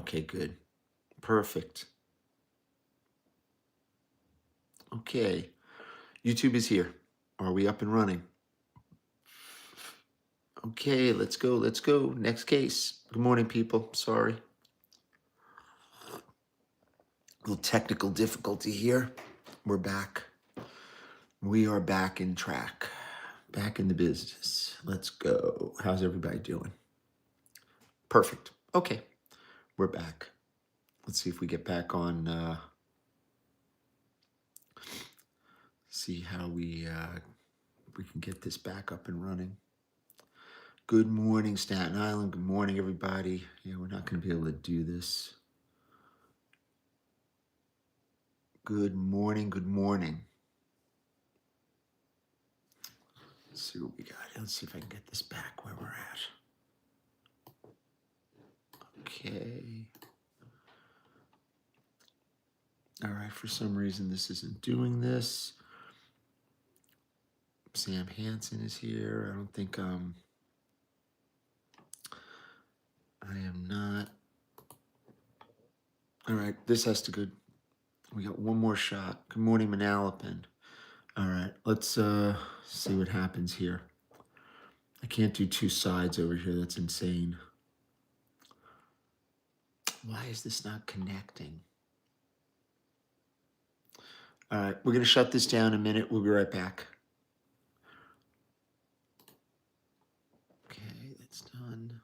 Okay, good. Perfect. Okay. YouTube is here. Are we up and running? Okay, let's go. Let's go. Next case. Good morning, people. Sorry. A little technical difficulty here. We're back. We are back in track. Back in the business. Let's go. How's everybody doing? Perfect. Okay. We're back. Let's see if we get back on. See how we can get this back up and running. Good morning, Staten Island. Good morning, everybody. Yeah, we're not going to be able to do this. Good morning. Good morning. Let's see what we got. Let's see if I can get this back where we're at. Okay. All right. For some reason, this isn't doing this. Sam Hansen is here. I don't think I am not. All right. This has to go. We got one more shot. Good morning, Manalapan. All right. Let's see what happens here. I can't do two sides over here. That's insane. Why is this not connecting? All right, we're going to shut this down in a minute. We'll be right back. Okay, that's done.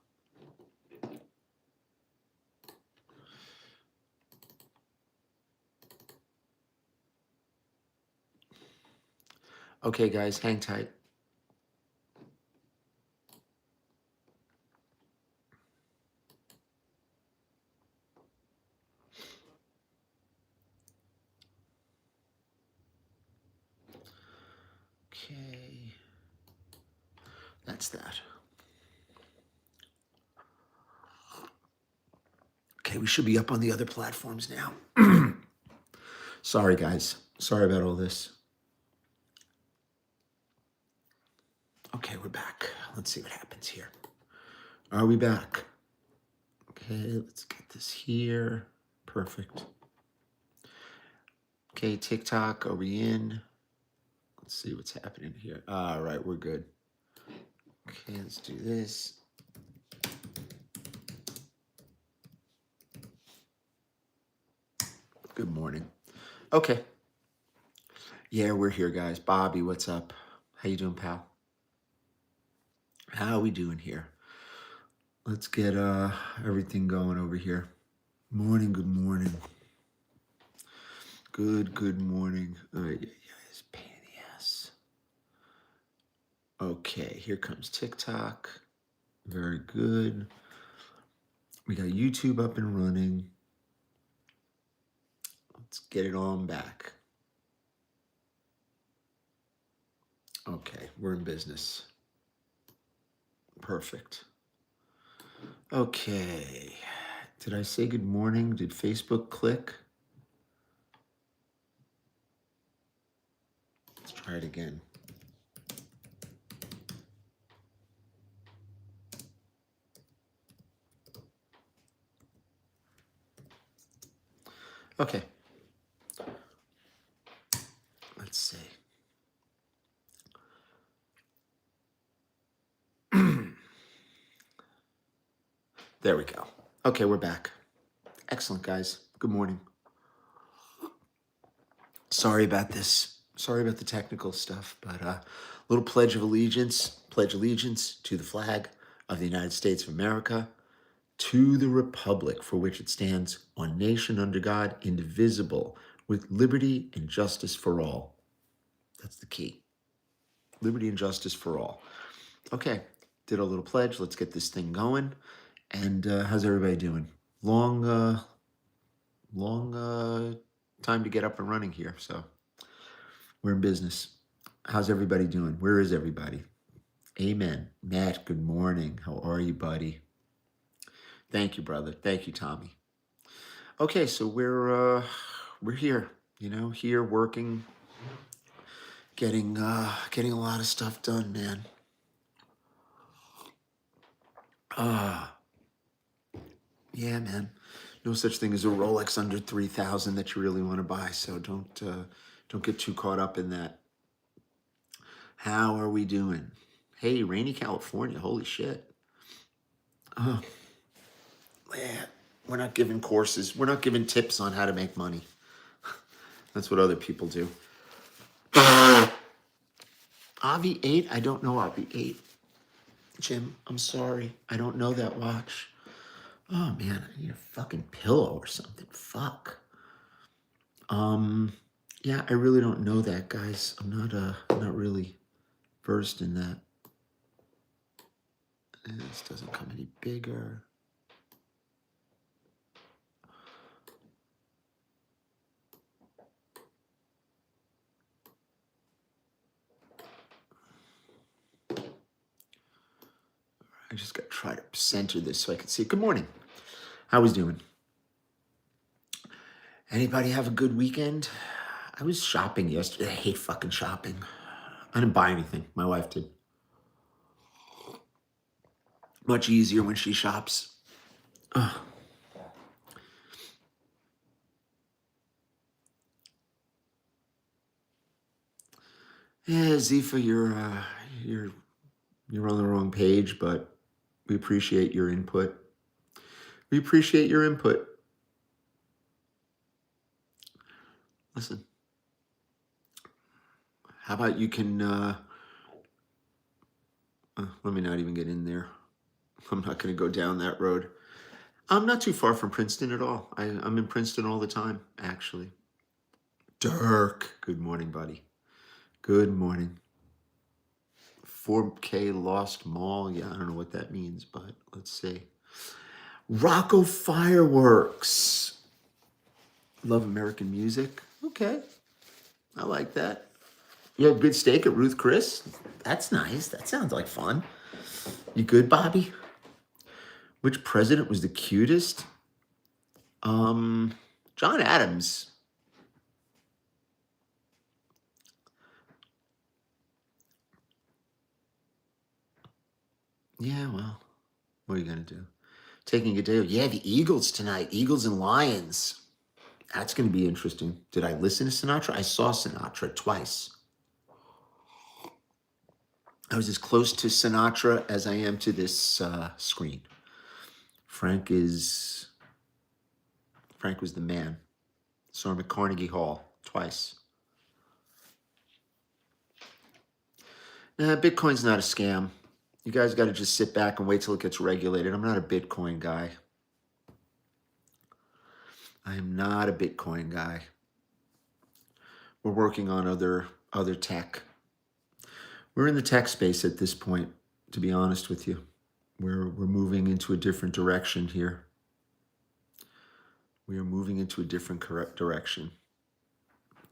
Okay, guys, hang tight. Okay, that's that. Okay, we should be up on the other platforms now. Sorry, guys. Sorry about all this. Okay, we're back. Let's see what happens here. Are we back? Okay, let's get this here. Perfect. Okay, TikTok, are we in? Let's see what's happening here. All right, we're good. Okay, let's do this. Good morning. Okay. Yeah, we're here, guys. Bobby, what's up? How you doing, pal? How are we doing here? Let's get everything going over here. Morning, good morning. Good morning. Yeah, it's a pain in the ass. Okay, here comes TikTok. Very good. We got YouTube up and running. Let's get it on back. Okay, we're in business. Perfect. Okay. Did I say good morning? Did Facebook click? Let's try it again. Okay. Let's see. There we go. Okay, we're back. Excellent, guys. Good morning. Sorry about this. Sorry about the technical stuff, but little pledge of allegiance. Pledge allegiance to the flag of the United States of America, to the republic for which it stands, one nation under God, indivisible, with liberty and justice for all. That's the key. Liberty and justice for all. Okay, did a little pledge. Let's get this thing going. And how's everybody doing? Long time to get up and running here. So we're in business. How's everybody doing? Where is everybody? Amen. Matt, good morning. How are you, buddy? Thank you, brother. Thank you, Tommy. Okay, so we're here, here working, getting a lot of stuff done, man. Yeah, man. No such thing as a Rolex under 3,000 that you really want to buy. So don't get too caught up in that. How are we doing? Hey, rainy California. Holy shit. Oh, yeah. We're not giving courses. We're not giving tips on how to make money. That's what other people do. Avi 8? I don't know Avi 8. Jim, I'm sorry. I don't know that watch. Oh man, I need a fucking pillow or something. Fuck. Yeah, I really don't know that, guys. I'm not really versed in that. And this doesn't come any bigger. I just got to try to center this so I can see it. Good morning. How was doing? Anybody have a good weekend? I was shopping yesterday. I hate fucking shopping. I didn't buy anything. My wife did. Much easier when she shops. Ugh. Yeah, Zifa, you're on the wrong page, but we appreciate your input. We appreciate your input. Listen, how about you can, let me not even get in there. I'm not going to go down that road. I'm not too far from Princeton at all. I'm in Princeton all the time, actually. Dirk, good morning, buddy. Good morning. 4K Lost Mall. Yeah, I don't know what that means, but let's see. Rocco Fireworks. Love American music. Okay. I like that. You had good steak at Ruth Chris? That's nice. That sounds like fun. You good, Bobby? Which president was the cutest? John Adams. Yeah, well, what are you going to do? Taking a day. Yeah, the Eagles tonight. Eagles and Lions. That's going to be interesting. Did I listen to Sinatra? I saw Sinatra twice. I was as close to Sinatra as I am to this screen. Frank was the man. Saw him at Carnegie Hall twice. Bitcoin's not a scam. You guys got to just sit back and wait till it gets regulated. I'm not a Bitcoin guy. I am not a Bitcoin guy. We're working on other tech. We're in the tech space at this point, to be honest with you. We're moving into a different direction here. We are moving into a different direction.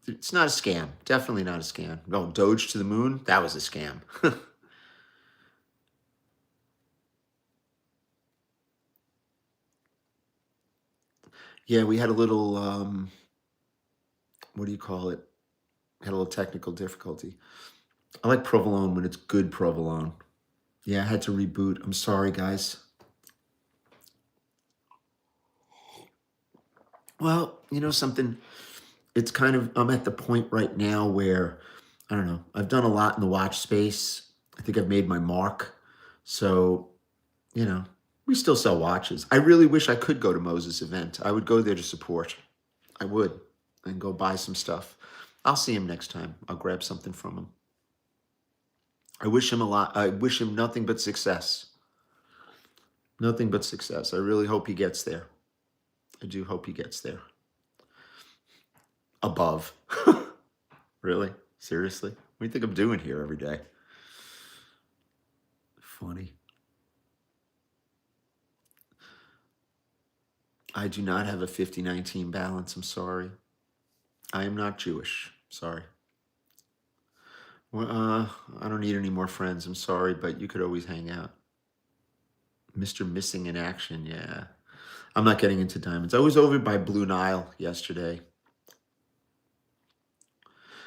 It's not a scam. Definitely not a scam. No, Doge to the moon, that was a scam. Yeah, we had a little, what do you call it? Had a little technical difficulty. I like provolone when it's good provolone. Yeah, I had to reboot. I'm sorry, guys. Well, you know something? It's kind of, I'm at the point right now where, I don't know, I've done a lot in the watch space. I think I've made my mark. So, you know, we still sell watches. I really wish I could go to Moses' event. I would go there to support. I would. And go buy some stuff. I'll see him next time. I'll grab something from him. I wish him a lot. I wish him nothing but success. Nothing but success. I really hope he gets there. I do hope he gets there. Above. Really? Seriously? What do you think I'm doing here every day? Funny. I do not have a 5019 balance. I'm sorry. I am not Jewish. Sorry. Well, I don't need any more friends. I'm sorry, but you could always hang out. Mr. Missing in Action. Yeah. I'm not getting into diamonds. I was over by Blue Nile yesterday.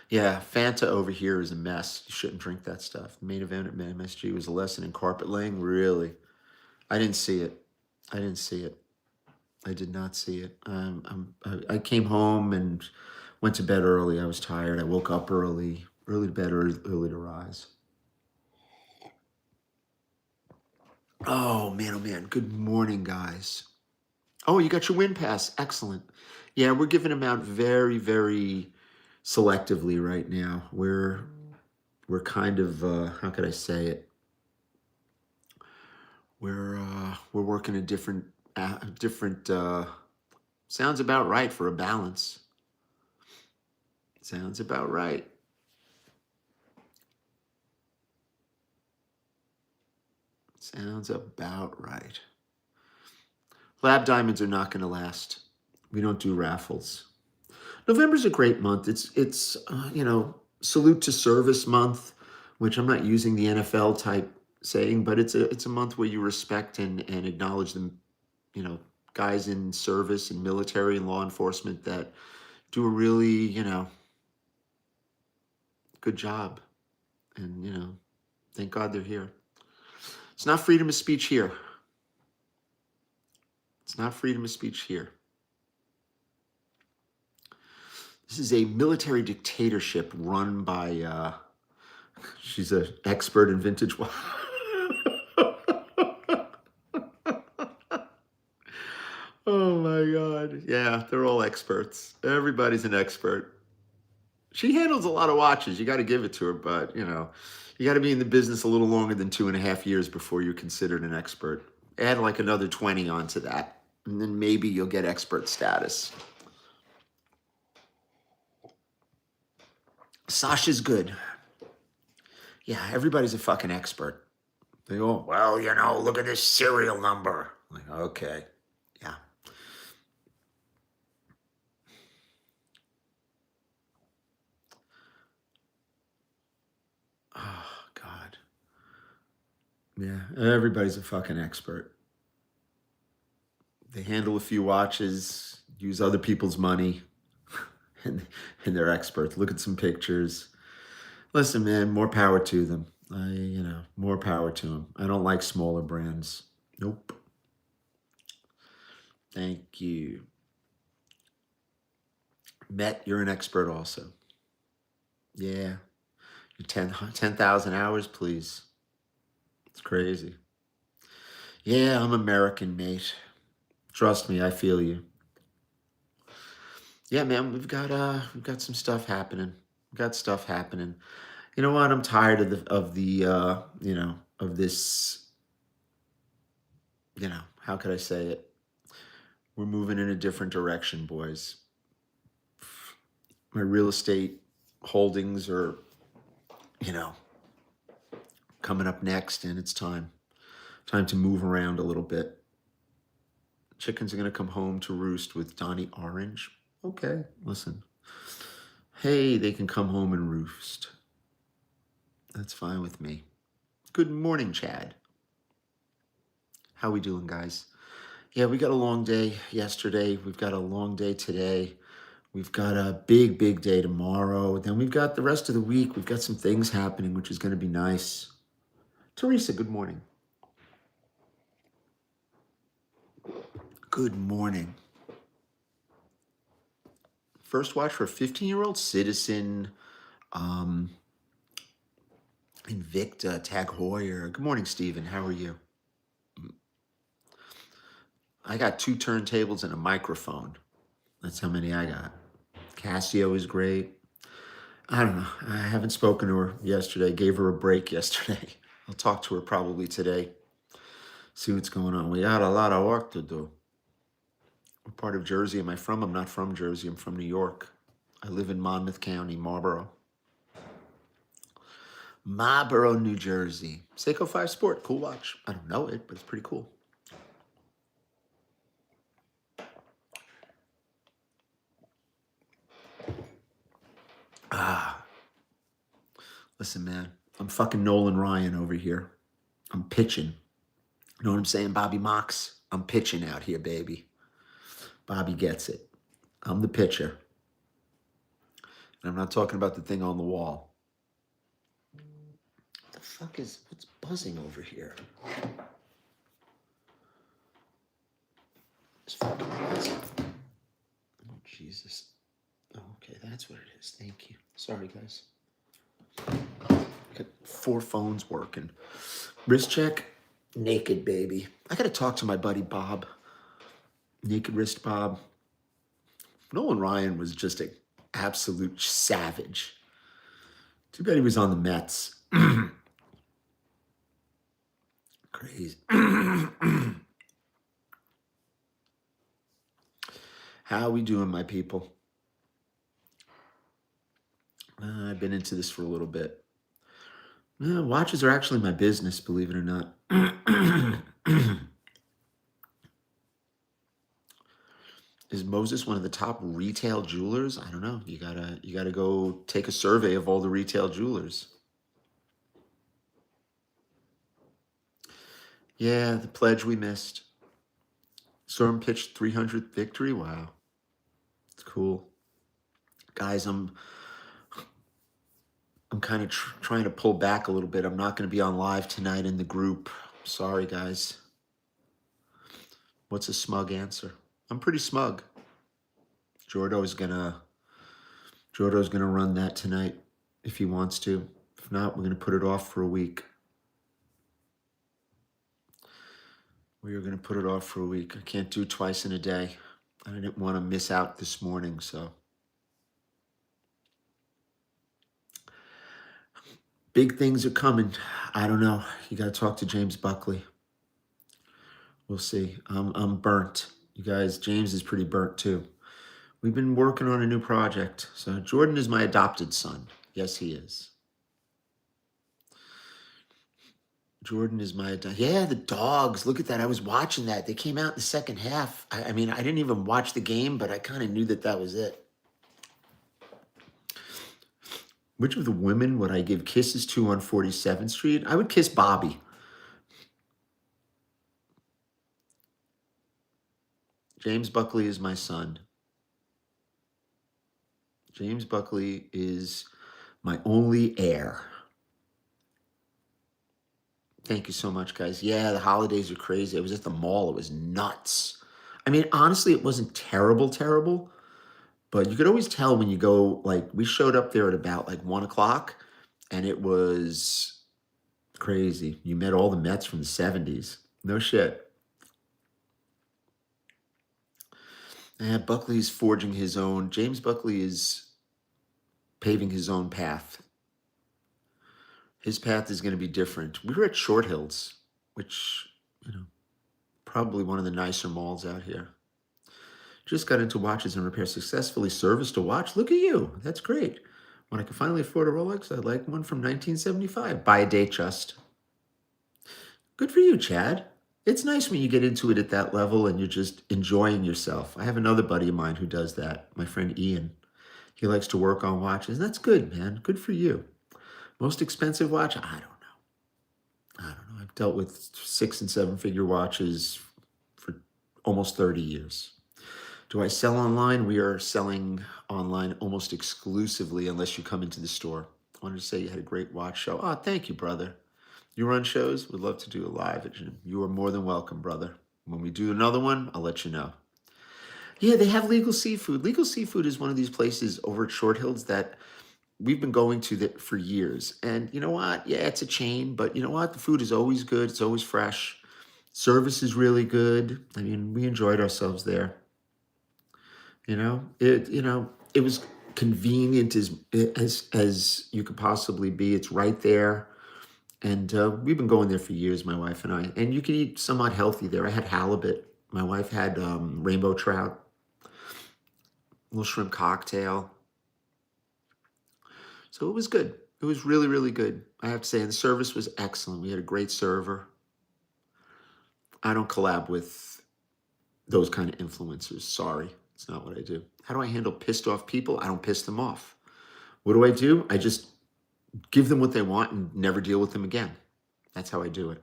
Yeah, Fanta over here is a mess. You shouldn't drink that stuff. The main event at MSG was a lesson in carpet laying. Really? I didn't see it. I didn't see it. I did not see it. I came home and went to bed early. I was tired. I woke up early, early to bed, early to rise. Oh man, oh man. Good morning, guys. Oh, you got your win pass. Excellent. Yeah, we're giving them out very, very selectively right now. We're kind of how could I say it? We're working a different sounds about right for a balance. Sounds about right. Sounds about right. Lab diamonds are not going to last. We don't do raffles. November's a great month. It's salute to service month, which I'm not using the NFL type saying, but it's a month where you respect and acknowledge them, you know, guys in service and military and law enforcement that do a really, good job. And, thank God they're here. It's not freedom of speech here. It's not freedom of speech here. This is a military dictatorship run by, she's an expert in vintage wine. Oh my God. Yeah, they're all experts. Everybody's an expert. She handles a lot of watches. You got to give it to her, but you got to be in the business a little longer than 2.5 years before you're considered an expert. Add like another 20 onto that, and then maybe you'll get expert status. Sasha's good. Yeah, everybody's a fucking expert. They go, well, look at this serial number. Like, okay. Yeah. Oh, God. Yeah, everybody's a fucking expert. They handle a few watches, use other people's money, and they're experts. Look at some pictures. Listen, man, more power to them. More power to them. I don't like smaller brands. Nope. Thank you. Met, you're an expert also. Yeah. 10,000 hours, please. It's crazy. Yeah, I'm American, mate. Trust me, I feel you. Yeah, man, we've got some stuff happening. We've got stuff happening. You know what? I'm tired of this, how could I say it? We're moving in a different direction, boys. My real estate holdings are, you know, coming up next, and it's time to move around a little bit. Chickens are going to come home to roost with Donnie Orange. Okay, listen. Hey, they can come home and roost. That's fine with me. Good morning, Chad. How we doing, guys? Yeah, we got a long day yesterday. We've got a long day today. We've got a big, big day tomorrow. Then we've got the rest of the week. We've got some things happening, which is going to be nice. Teresa, good morning. Good morning. First watch for a 15-year-old citizen, Invicta, Tag Heuer. Good morning, Stephen. How are you? I got 2 turntables and a microphone. That's how many I got. Casio is great. I don't know. I haven't spoken to her yesterday. Gave her a break yesterday. I'll talk to her probably today. See what's going on. We got a lot of work to do. What part of Jersey am I from? I'm not from Jersey. I'm from New York. I live in Monmouth County, Marlboro. Marlboro, New Jersey. Seiko 5 Sport. Cool watch. I don't know it, but it's pretty cool. Listen, man. I'm fucking Nolan Ryan over here. I'm pitching. You know what I'm saying, Bobby Mox? I'm pitching out here, baby. Bobby gets it. I'm the pitcher. And I'm not talking about the thing on the wall. What the fuck what's buzzing over here? This fucking is. Oh, Jesus. Oh, okay, that's what it is. Thank you. Sorry, guys. Got 4 phones working. Wrist check. Naked, baby. I got to talk to my buddy Bob. Naked Wrist Bob. Nolan Ryan was just an absolute savage. Too bad he was on the Mets. Crazy. How we doing, my people? I've been into this for a little bit. Watches are actually my business, believe it or not. Is Moses one of the top retail jewelers? I don't know. You gotta go take a survey of all the retail jewelers. Yeah, the pledge we missed. Storm pitched 300th victory. Wow, it's cool, guys. I'm kind of trying to pull back a little bit. I'm not going to be on live tonight in the group. Sorry, guys. What's a smug answer? I'm pretty smug. Jordo's gonna run that tonight if he wants to. If not, we're gonna put it off for a week. We are gonna put it off for a week. I can't do twice in a day. I didn't want to miss out this morning, so. Big things are coming. I don't know. You got to talk to James Buckley. We'll see. I'm burnt. You guys, James is pretty burnt too. We've been working on a new project. So Jordan is my adopted son. Yes, he is. Jordan is my yeah, the dogs. Look at that. I was watching that. They came out in the second half. I mean, I didn't even watch the game, but I kind of knew that was it. Which of the women would I give kisses to on 47th Street? I would kiss Bobby. James Buckley is my son. James Buckley is my only heir. Thank you so much, guys. Yeah, the holidays are crazy. I was at the mall. It was nuts. I mean, honestly, it wasn't terrible, but you could always tell when you go, like, we showed up there at about like 1 o'clock and it was crazy. You met all the Mets from the 70s. No shit. Buckley's forging his own. James Buckley is paving his own path. His path is going to be different. We were at Short Hills, which, probably one of the nicer malls out here. Just got into watches and repair. Successfully serviced a watch. Look at you. That's great. When I can finally afford a Rolex, I'd like one from 1975. Buy a Datejust. Good for you, Chad. It's nice when you get into it at that level and you're just enjoying yourself. I have another buddy of mine who does that, my friend Ian. He likes to work on watches. That's good, man. Good for you. Most expensive watch? I don't know. I've dealt with 6- and 7-figure watches for almost 30 years. Do I sell online? We are selling online almost exclusively unless you come into the store. I wanted to say you had a great watch show. Oh, thank you, brother. You run shows? Would love to do a live. You are more than welcome, brother. When we do another one, I'll let you know. Yeah, they have Legal Seafood. Legal Seafood is one of these places over at Short Hills that we've been going to that for years. And you know what? Yeah, it's a chain, but you know what? The food is always good. It's always fresh. Service is really good. I mean, we enjoyed ourselves there. It was convenient as you could possibly be. It's right there. And we've been going there for years, my wife and I. And you can eat somewhat healthy there. I had halibut. My wife had rainbow trout, little shrimp cocktail. So it was good. It was really, really good. I have to say, and the service was excellent. We had a great server. I don't collab with those kind of influencers. Sorry, it's not what I do. How do I handle pissed off people? I don't piss them off. What do? I just give them what they want and never deal with them again. That's how I do it.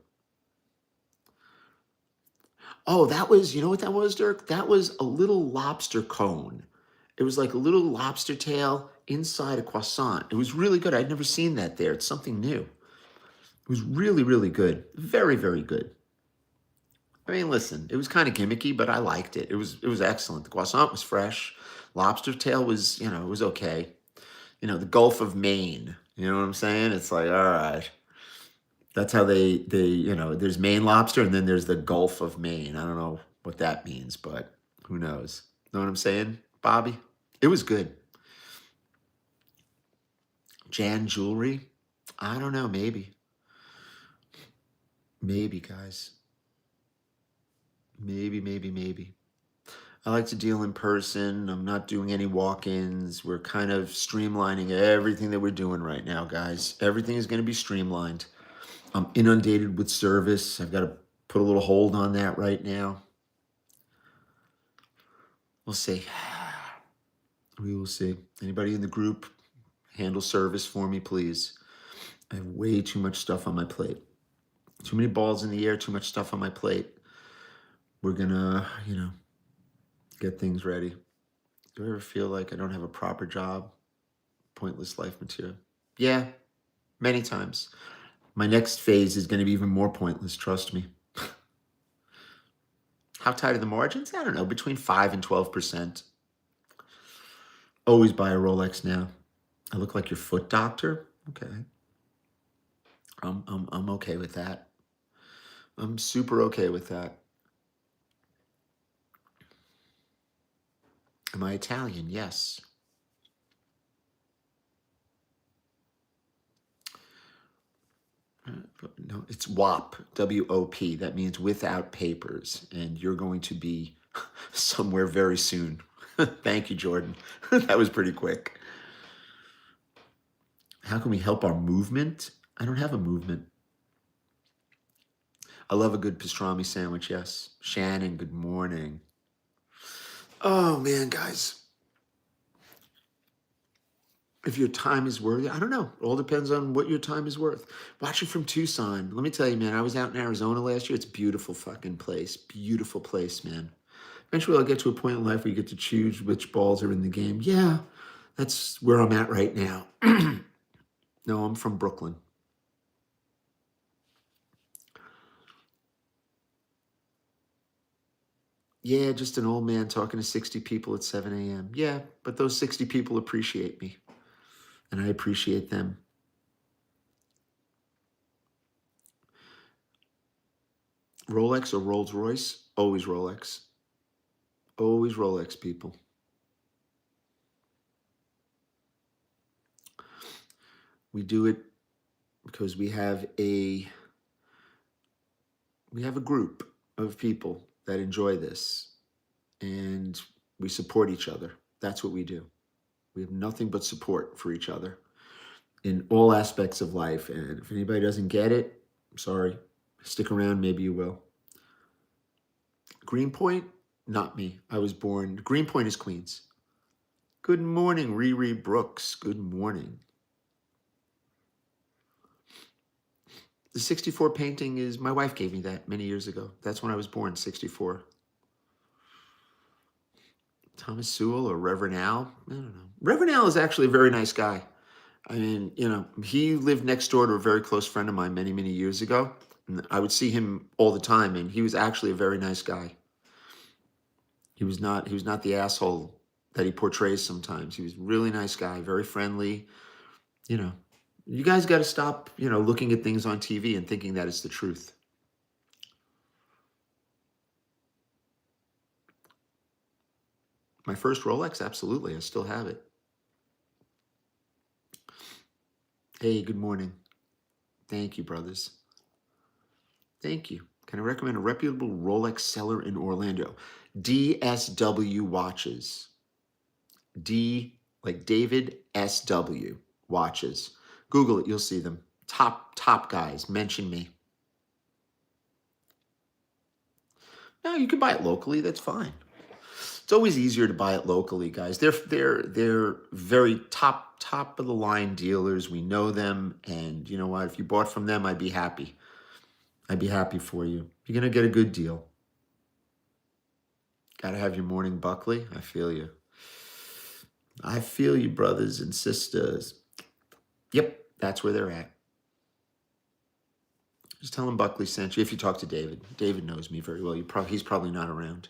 Oh, you know what that was, Dirk? That was a little lobster cone. It was like a little lobster tail inside a croissant. It was really good. I'd never seen that there. It's something new. It was really, really good. Very, very good. I mean, listen, it was kind of gimmicky, but I liked it. It was excellent. The croissant was fresh. Lobster tail was, it was okay. The Gulf of Maine. You know what I'm saying? It's like, all right. That's how there's Maine lobster and then there's the Gulf of Maine. I don't know what that means, but who knows? Know what I'm saying, Bobby? It was good. Jan jewelry? I don't know, maybe. Maybe, guys. Maybe, maybe, maybe. I like to deal in person. I'm not doing any walk-ins. We're kind of streamlining everything that we're doing right now, guys. Everything is going to be streamlined. I'm inundated with service. I've got to put a little hold on that right now. We'll see. We will see. Anybody in the group handle service for me, please? I have way too much stuff on my plate. Too many balls in the air, too much stuff on my plate. We're gonna, get things ready. Do I ever feel like I don't have a proper job? Pointless life material. Yeah, many times. My next phase is going to be even more pointless, trust me. How tight are the margins? I don't know, between 5 and 12%. Always buy a Rolex now. I look like your foot doctor? Okay. I'm okay with that. I'm super okay with that. Am I Italian? Yes. No, it's WOP, WOP. That means without papers. And you're going to be somewhere very soon. Thank you, Jordan. That was pretty quick. How can we help our movement? I don't have a movement. I love a good pastrami sandwich, yes. Shannon, good morning. Oh, man, guys. If your time is worth it, I don't know. It all depends on what your time is worth. Watching from Tucson. Let me tell you, man, I was out in Arizona last year. It's a beautiful fucking place. Beautiful place, man. Eventually I'll get to a point in life where you get to choose which balls are in the game. Yeah, that's where I'm at right now. No, I'm from Brooklyn. Yeah, just an old man talking to 60 people at 7 a.m. Yeah, but those 60 people appreciate me, and I appreciate them. Rolex or Rolls Royce? Always Rolex. Always Rolex, people. We do it because we have a group of people that enjoy this, and we support each other. That's what we do. We have nothing but support for each other in all aspects of life. And if anybody doesn't get it, I'm sorry. Stick around, maybe you will. Greenpoint, not me. I was born. Greenpoint is Queens. Good morning, Riri Brooks. Good morning. The 64 painting is, my wife gave me that many years ago. That's when I was born, 64. Thomas Sewell or Reverend Al? I don't know. Reverend Al is actually a very nice guy. I mean, he lived next door to a very close friend of mine many, many years ago. And I would see him all the time, and he was actually a very nice guy. He was not the asshole that he portrays sometimes. He was a really nice guy, very friendly. You know, you guys got to stop, looking at things on TV and thinking that it's the truth. My first Rolex, absolutely. I still have it. Hey, good morning. Thank you, brothers. Thank you. Can I recommend a reputable Rolex seller in Orlando? DSW Watches. D, like David SW Watches. Google it, you'll see them. Top guys. Mention me. No, you can buy it locally. That's fine. It's always easier to buy it locally, guys. They're very top of the line dealers. We know them, and you know what? If you bought from them, I'd be happy. I'd be happy for you. You're gonna get a good deal. Gotta have your morning Buckley. I feel you. I feel you, brothers and sisters. Yep, that's where they're at. Just tell him Buckley sent you. If you talk to David, David knows me very well. He's probably not around.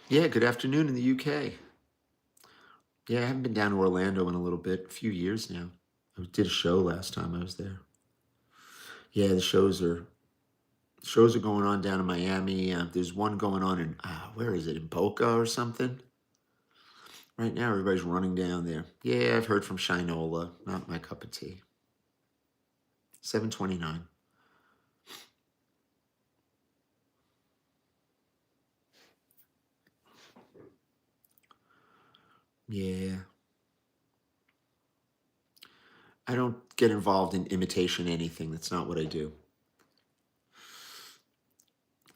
Yeah, good afternoon in the UK. Yeah, I haven't been down to Orlando in a little bit, a few years now. I did a show last time I was there. Yeah, the shows are going on down in Miami. There's one going on in where is it, in Boca or something? Right now, everybody's running down there. Yeah, I've heard from Shinola. Not my cup of tea. 7:29. Yeah, I don't get involved in imitation anything. That's not what I do.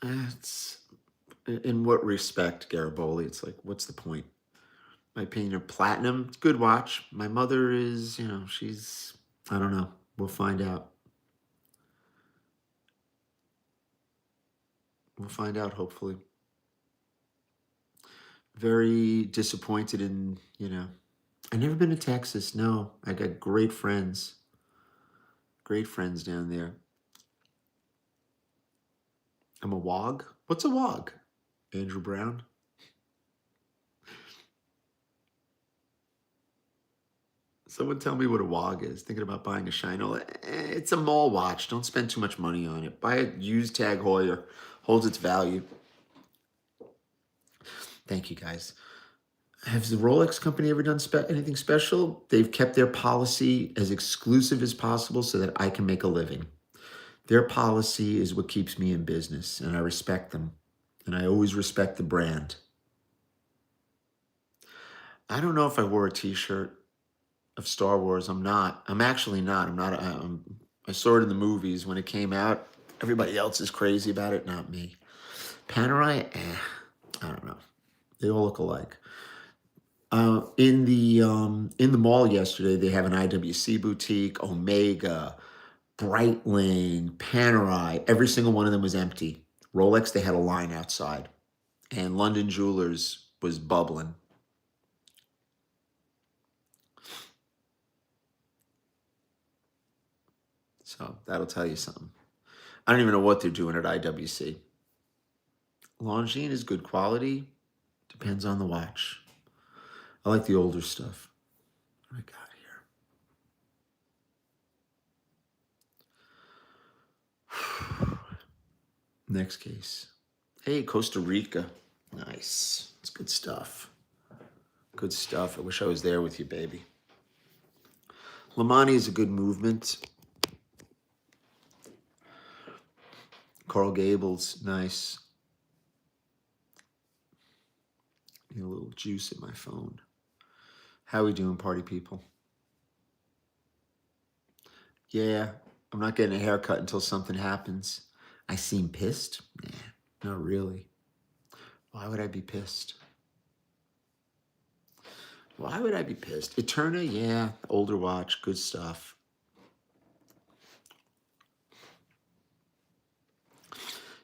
It's in what respect, Garibaldi? It's like, what's the point? My opinion of platinum, it's a good watch. My mother is, she's, I don't know. We'll find out. We'll find out, hopefully. Very disappointed in, I've never been to Texas. No, I got great friends down there. I'm a wog. What's a wog? Andrew Brown. Someone tell me what a wog is. Thinking about buying a Shino. It's a mall watch. Don't spend too much money on it. Buy a used Tag Heuer. Holds its value. Thank you, guys. Has the Rolex company ever done anything special? They've kept their policy as exclusive as possible so that I can make a living. Their policy is what keeps me in business, and I respect them. And I always respect the brand. I don't know if I wore a T-shirt of Star Wars. I'm not. I'm actually not. I'm not. I saw it in the movies when it came out. Everybody else is crazy about it, not me. Panerai, I don't know. They all look alike. In the mall yesterday, they have an IWC boutique, Omega, Breitling, Panerai. Every single one of them was empty. Rolex, they had a line outside, and London Jewelers was bubbling. So that'll tell you something. I don't even know what they're doing at IWC. Longines is good quality. Depends on the watch. I like the older stuff. What do I got here? Next case. Hey, Costa Rica. Nice. It's good stuff. Good stuff. I wish I was there with you, baby. Lamani is a good movement. Carl Gables, nice. Need a little juice in my phone. How we doing, party people? Yeah, I'm not getting a haircut until something happens. I seem pissed? Nah, not really. Why would I be pissed? Why would I be pissed? Eterna, yeah, older watch, good stuff.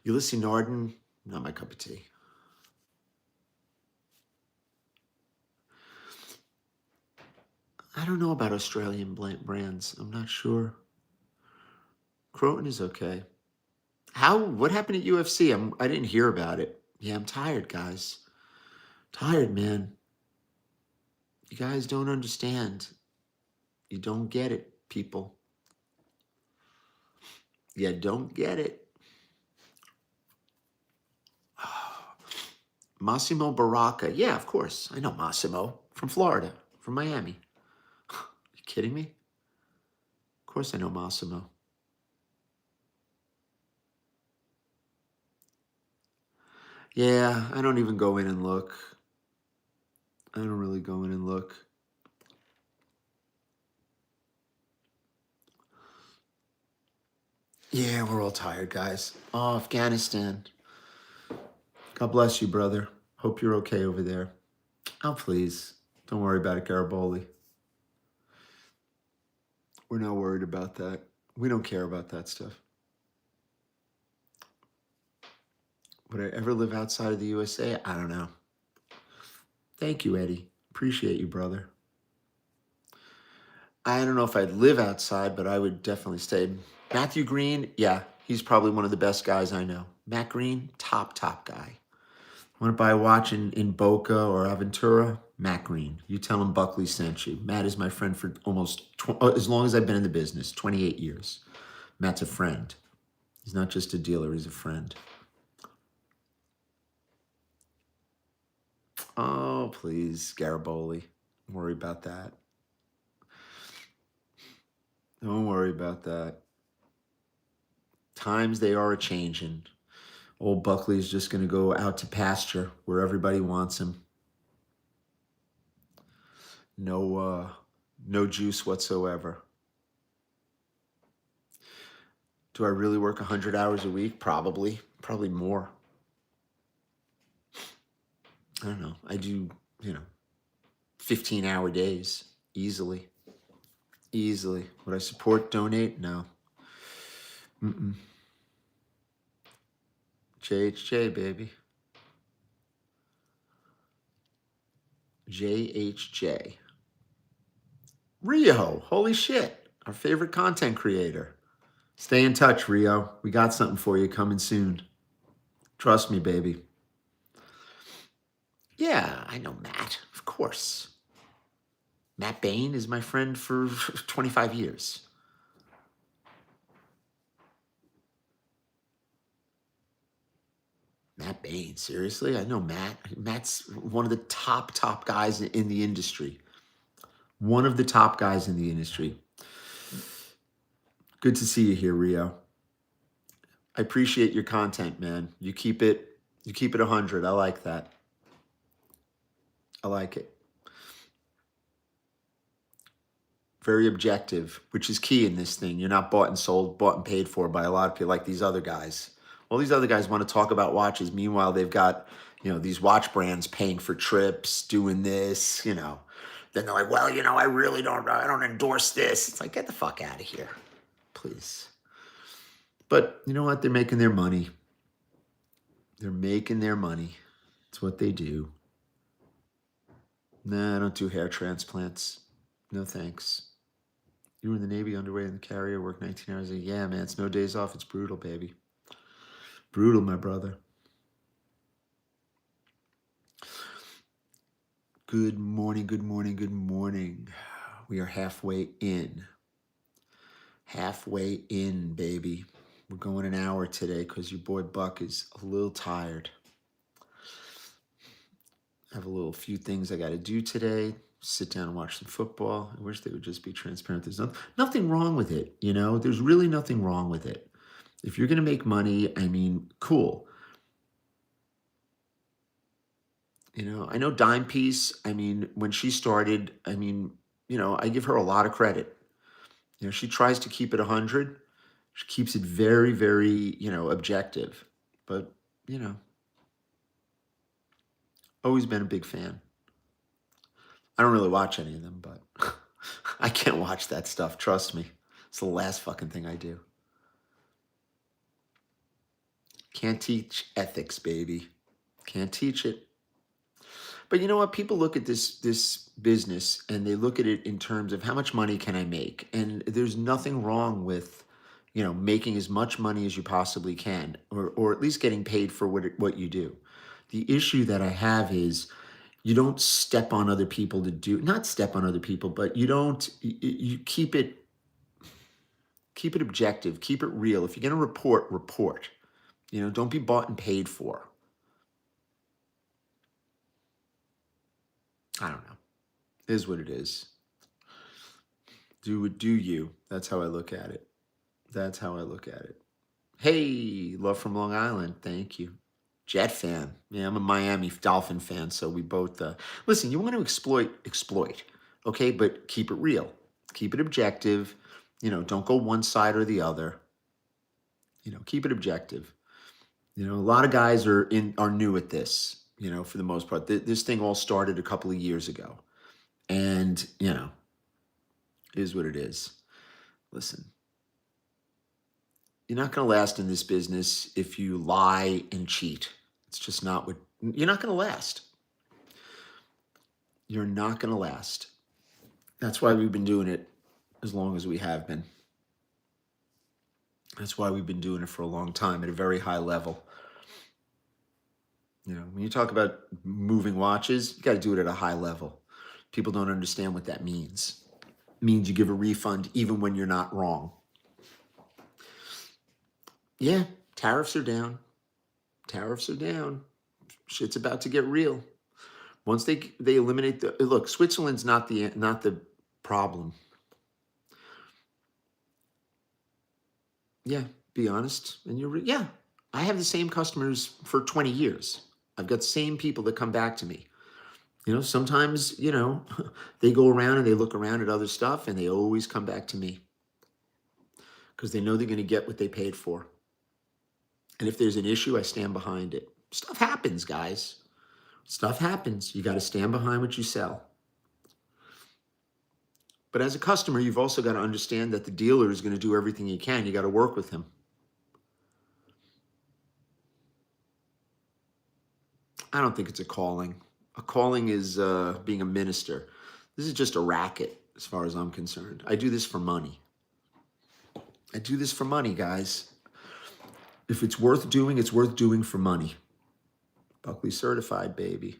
Ulysses Norden, not my cup of tea. I don't know about Australian brands. I'm not sure. Croton is okay. What happened at UFC? I didn't hear about it. Yeah, I'm tired, guys. Tired, man. You guys don't understand. You don't get it, people. You don't get it. Massimo Baracca. Yeah, of course. I know Massimo from Florida, from Miami. You kidding me? Of course I know Massimo. Yeah, I don't even go in and look. I don't really go in and look. Yeah, we're all tired, guys. Oh, Afghanistan. God bless you, brother. Hope you're okay over there. Oh, please. Don't worry about it, Garibaldi. We're not worried about that. We don't care about that stuff. Would I ever live outside of the USA? I don't know. Thank you, Eddie. Appreciate you, brother. I don't know if I'd live outside, but I would definitely stay. Matthew Green, yeah, he's probably one of the best guys I know. Matt Green, top guy. Want to buy a watch in Boca or Aventura? Matt Green. You tell him Buckley sent you. Matt is my friend for almost, as long as I've been in the business, 28 years. Matt's a friend. He's not just a dealer, he's a friend. Oh, please, Gariboli. Don't worry about that. Don't worry about that. Times they are a changing. Old Buckley's just going to go out to pasture where everybody wants him. No juice whatsoever. Do I really work 100 hours a week? Probably more. I don't know. I do, 15-hour days easily. Would I support, donate? No. JHJ, baby. JHJ. Rio, holy shit. Our favorite content creator. Stay in touch, Rio. We got something for you coming soon. Trust me, baby. Yeah, I know Matt, of course. Matt Bain is my friend for 25 years. Matt Bain, seriously? I know Matt. Matt's one of the top guys in the industry. One of the top guys in the industry. Good to see you here, Rio. I appreciate your content, man. You keep it 100. I like that. I like it. Very objective, which is key in this thing. You're not bought and sold, bought and paid for by a lot of people like these other guys. All these other guys want to talk about watches. Meanwhile, they've got, these watch brands paying for trips, doing this, Then they're like, well, I don't endorse this. It's like, get the fuck out of here, please. But you know what? They're making their money. They're making their money. It's what they do. Nah, I don't do hair transplants. No thanks. You were in the Navy, underway in the carrier, work 19 hours a day. Yeah, man, it's no days off. It's brutal, baby. Brutal, my brother. Good morning. We are halfway in. Halfway in, baby. We're going an hour today because your boy Buck is a little tired. I have a few things I got to do today. Sit down and watch some football. I wish they would just be transparent. There's nothing wrong with it, There's really nothing wrong with it. If you're going to make money, cool. I know Dime Piece, when she started, I give her a lot of credit. She tries to keep it 100. She keeps it very, very, objective. But, always been a big fan. I don't really watch any of them, but I can't watch that stuff. Trust me. It's the last fucking thing I do. Can't teach ethics, baby. Can't teach it. But you know what? People look at this business and they look at it in terms of how much money can I make? And there's nothing wrong with, making as much money as you possibly can, or at least getting paid for what you do. The issue that I have is you don't step on other people not step on other people, but you keep it objective, keep it real. If you're going to report. Don't be bought and paid for. I don't know. It is what it is. Do you. That's how I look at it. Hey, love from Long Island. Thank you. Jet fan. Yeah, I'm a Miami Dolphin fan, so we both listen, you want to exploit. Okay, but keep it real. Keep it objective. Don't go one side or the other. Keep it objective. A lot of guys are new at this, for the most part. This thing all started a couple of years ago. And, is what it is. Listen, you're not going to last in this business if you lie and cheat. It's just not you're not going to last. You're not going to last. That's why we've been doing it as long as we have been. That's why we've been doing it for a long time at a very high level. You know, when you talk about moving watches, you got to do it at a high level. People don't understand what that means. It means you give a refund even when you're not wrong. Yeah, tariffs are down. Tariffs are down. Shit's about to get real. Once they eliminate the look, Switzerland's not the problem. Yeah, be honest. And yeah, I have the same customers for 20 years. I've got the same people that come back to me. You know, sometimes, you know, they go around and they look around at other stuff and they always come back to me because they know they're going to get what they paid for. And if there's an issue, I stand behind it. Stuff happens, guys. Stuff happens. You got to stand behind what you sell. But as a customer, you've also got to understand that the dealer is going to do everything he can. You got to work with him. I don't think it's a calling. A calling is being a minister. This is just a racket as far as I'm concerned. I do this for money. I do this for money, guys. If it's worth doing, it's worth doing for money. Buckley certified, baby.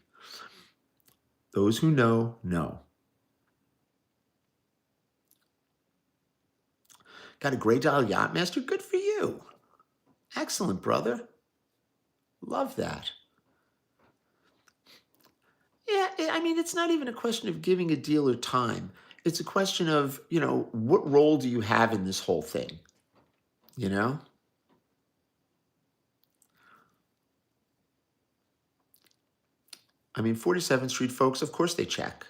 Those who know, know. Got a gray dial Yachtmaster? Good for you. Excellent, brother. Love that. Yeah, I mean, it's not even a question of giving a dealer time. It's a question of, you know, what role do you have in this whole thing? You know? I mean, 47th Street folks, of course they check.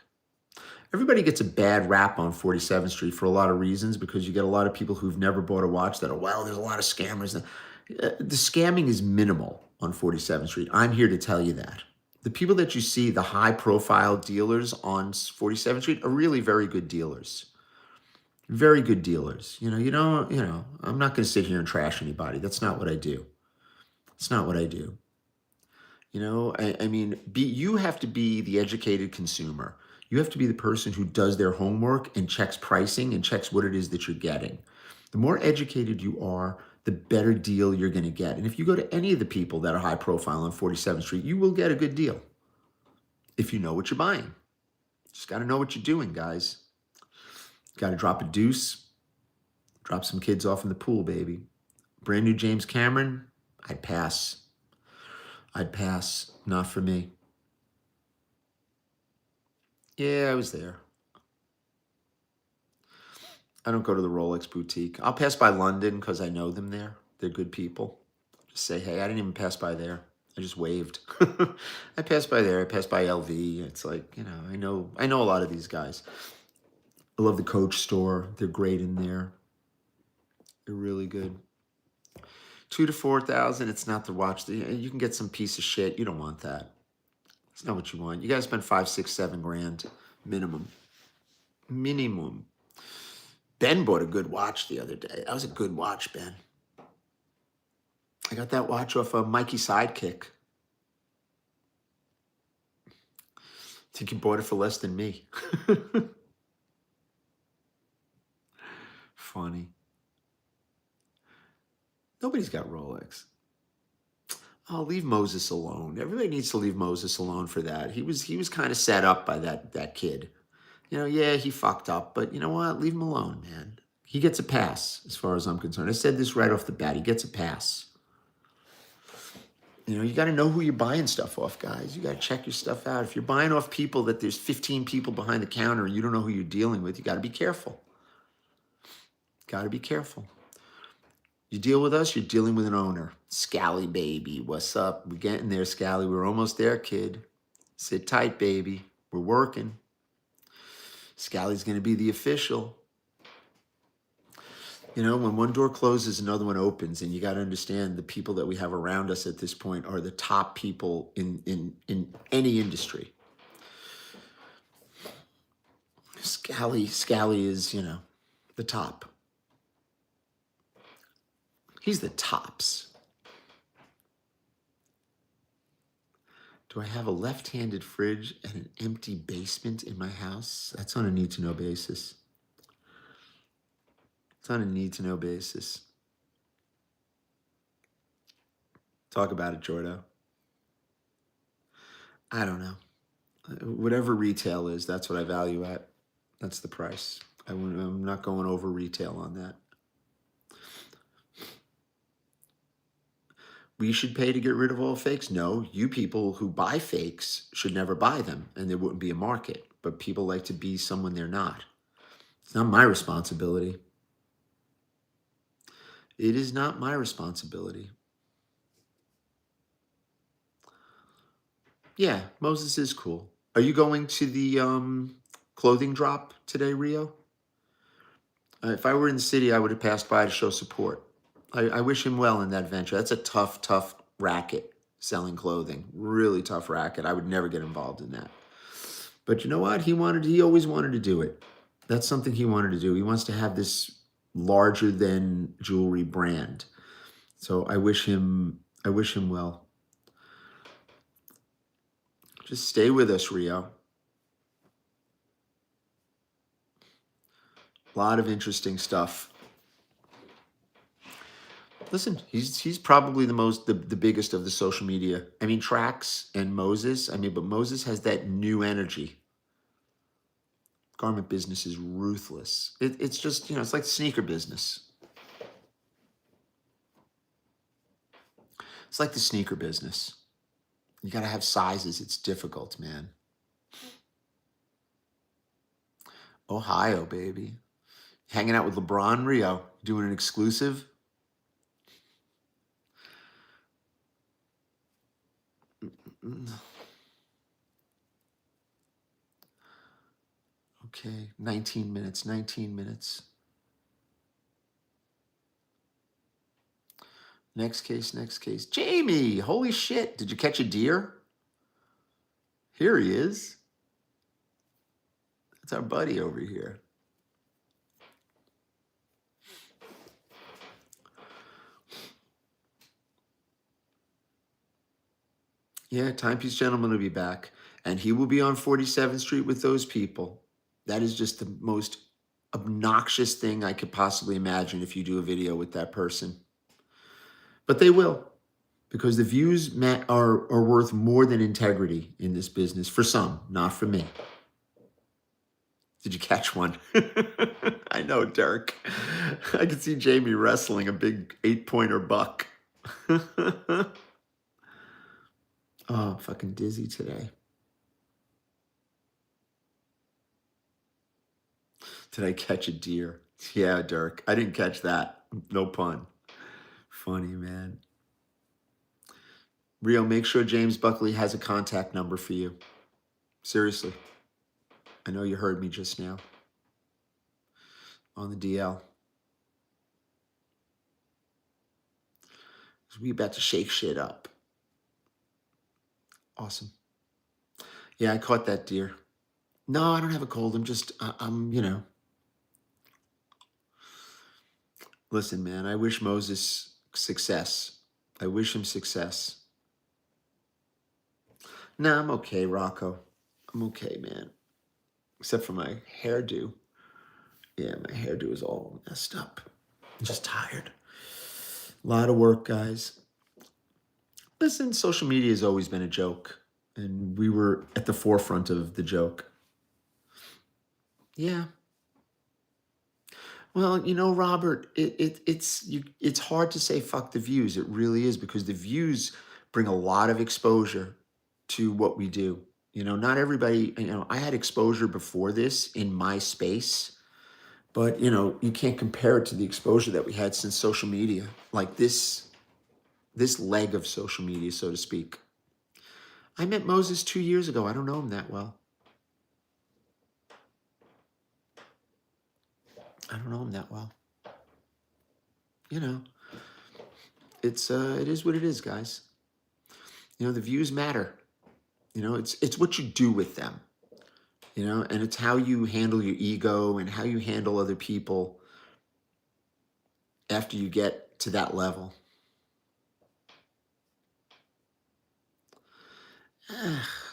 Everybody gets a bad rap on 47th Street for a lot of reasons because you get a lot of people who've never bought a watch that are, well, there's a lot of scammers. The scamming is minimal on 47th Street. I'm here to tell you that. The people that you see, the high profile dealers on 47th Street are really very good dealers. Very good dealers. I'm not going to sit here and trash anybody. That's not what I do. It's not what I do. I mean, you have to be the educated consumer. You have to be the person who does their homework and checks pricing and checks what it is that you're getting. The more educated you are, the better deal you're going to get. And if you go to any of the people that are high profile on 47th Street, you will get a good deal if you know what you're buying. Just got to know what you're doing, guys. Got to drop a deuce, drop some kids off in the pool, baby. Brand new James Cameron, I'd pass. I'd pass. Not for me. Yeah, I was there. I don't go to the Rolex boutique. I'll pass by London because I know them there. They're good people. Just say, hey, I didn't even pass by there. I just waved. I passed by there. I passed by LV. It's like, I know a lot of these guys. I love the Coach store. They're great in there. They're really good. 2,000 to 4,000. It's not the watch. You can get some piece of shit. You don't want that. It's not what you want. You gotta spend 5, 6, 7 grand minimum. Minimum. Ben bought a good watch the other day. That was a good watch, Ben. I got that watch off of Mikey Sidekick. I think he bought it for less than me. Funny. Nobody's got Rolex. Oh, leave Moses alone. Everybody needs to leave Moses alone for that. He was kind of set up by that kid. Yeah, he fucked up, but you know what? Leave him alone, man. He gets a pass, as far as I'm concerned. I said this right off the bat. He gets a pass. You got to know who you're buying stuff off, guys. You got to check your stuff out. If you're buying off people that there's 15 people behind the counter and you don't know who you're dealing with, you got to be careful. Got to be careful. You deal with us, you're dealing with an owner. Scally, baby. What's up? We're getting there, Scally. We're almost there, kid. Sit tight, baby. We're working. Scally's going to be the official. When one door closes, another one opens, and you got to understand the people that we have around us at this point are the top people in any industry. Scally is, the top. He's the tops. Do I have a left-handed fridge and an empty basement in my house? That's on a need-to-know basis. It's on a need-to-know basis. Talk about it, Jordo. I don't know. Whatever retail is, that's what I value at. That's the price. I'm not going over retail on that. We should pay to get rid of all fakes? No, you people who buy fakes should never buy them, and there wouldn't be a market. But people like to be someone they're not. It's not my responsibility. It is not my responsibility. Yeah, Moses is cool. Are you going to the clothing drop today, Rio? If I were in the city, I would have passed by to show support. I wish him well in that venture. That's a tough, tough racket, selling clothing. Really tough racket. I would never get involved in that. But you know what? He always wanted to do it. That's something he wanted to do. He wants to have this larger than jewelry brand. So I wish him well. Just stay with us, Rio. A lot of interesting stuff. Listen, he's probably the biggest of the social media. I mean, Trax and Moses. I mean, but Moses has that new energy. Garment business is ruthless. It's just, it's like sneaker business. It's like the sneaker business. You got to have sizes. It's difficult, man. Ohio, baby. Hanging out with LeBron, Rio. Doing an exclusive. Okay, 19 minutes, 19 minutes. Next case, next case. Jamie, holy shit. Did you catch a deer? Here he is. That's our buddy over here. Yeah, Timepiece Gentleman will be back. And he will be on 47th Street with those people. That is just the most obnoxious thing I could possibly imagine if you do a video with that person. But they will. Because the views are worth more than integrity in this business. For some, not for me. Did you catch one? I know, Dirk. I could see Jamie wrestling a big 8-pointer buck. Oh, I'm fucking dizzy today. Did I catch a deer? Yeah, Dirk. I didn't catch that. No pun. Funny, man. Rio, make sure James Buckley has a contact number for you. Seriously. I know you heard me just now. On the DL. We about to shake shit up. Awesome. Yeah, I caught that deer. No, I don't have a cold. I'm. Listen, man, I wish Moses success. I wish him success. Nah, I'm okay, Rocco. I'm okay, man. Except for my hairdo. Yeah, my hairdo is all messed up. I'm just tired. A lot of work, guys. Listen, social media has always been a joke. And we were at the forefront of the joke. Yeah. Well, Robert, it's hard to say fuck the views. It really is, because the views bring a lot of exposure to what we do. Not everybody, I had exposure before this in my space, but you can't compare it to the exposure that we had since social media, like this leg of social media, so to speak. I met Moses 2 years ago. I don't know him that well. I don't know him that well. It is what it is, guys. The views matter. It's what you do with them. And it's how you handle your ego and how you handle other people after you get to that level.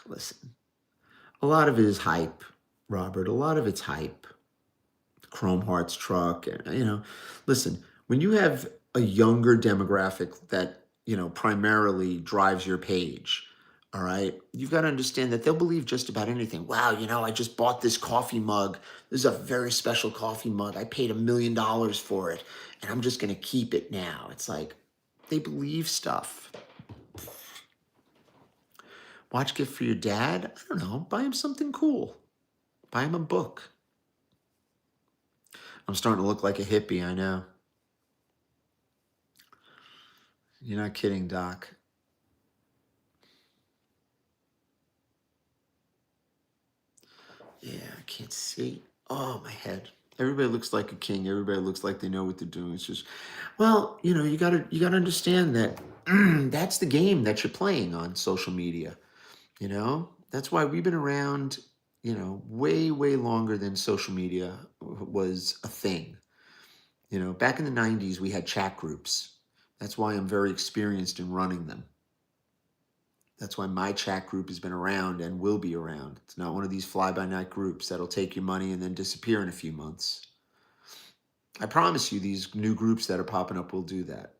Listen, a lot of it is hype, Robert. A lot of it's hype. Chrome Hearts truck, and listen, when you have a younger demographic that primarily drives your page, all right, you've got to understand that they'll believe just about anything. Wow, I just bought this coffee mug. This is a very special coffee mug. I paid $1 million for it, and I'm just going to keep it now. It's like they believe stuff. Watch gift for your dad. I don't know. Buy him something cool. Buy him a book. I'm starting to look like a hippie, I know. You're not kidding, Doc. Yeah, I can't see. Oh, my head. Everybody looks like a king. Everybody looks like they know what they're doing. It's just, well, you gotta understand that that's the game that you're playing on social media. That's why we've been around, way, way longer than social media was a thing. Back in the 90s, we had chat groups. That's why I'm very experienced in running them. That's why my chat group has been around and will be around. It's not one of these fly-by-night groups that'll take your money and then disappear in a few months. I promise you these new groups that are popping up will do that.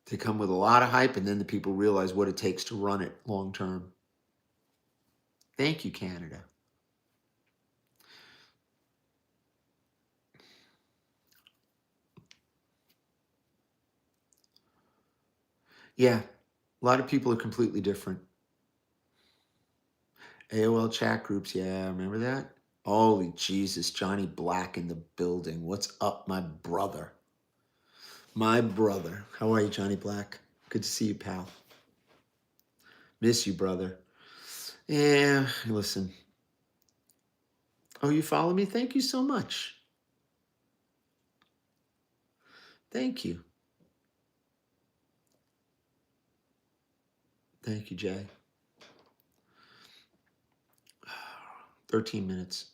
They come with a lot of hype, and then the people realize what it takes to run it long term. Thank you, Canada. Yeah, a lot of people are completely different. AOL chat groups, yeah, remember that? Holy Jesus, Johnny Black in the building. What's up, my brother? My brother. How are you, Johnny Black? Good to see you, pal. Miss you, brother. Yeah, listen. Oh, you follow me? Thank you so much. Thank you. Thank you, Jay. 13 minutes.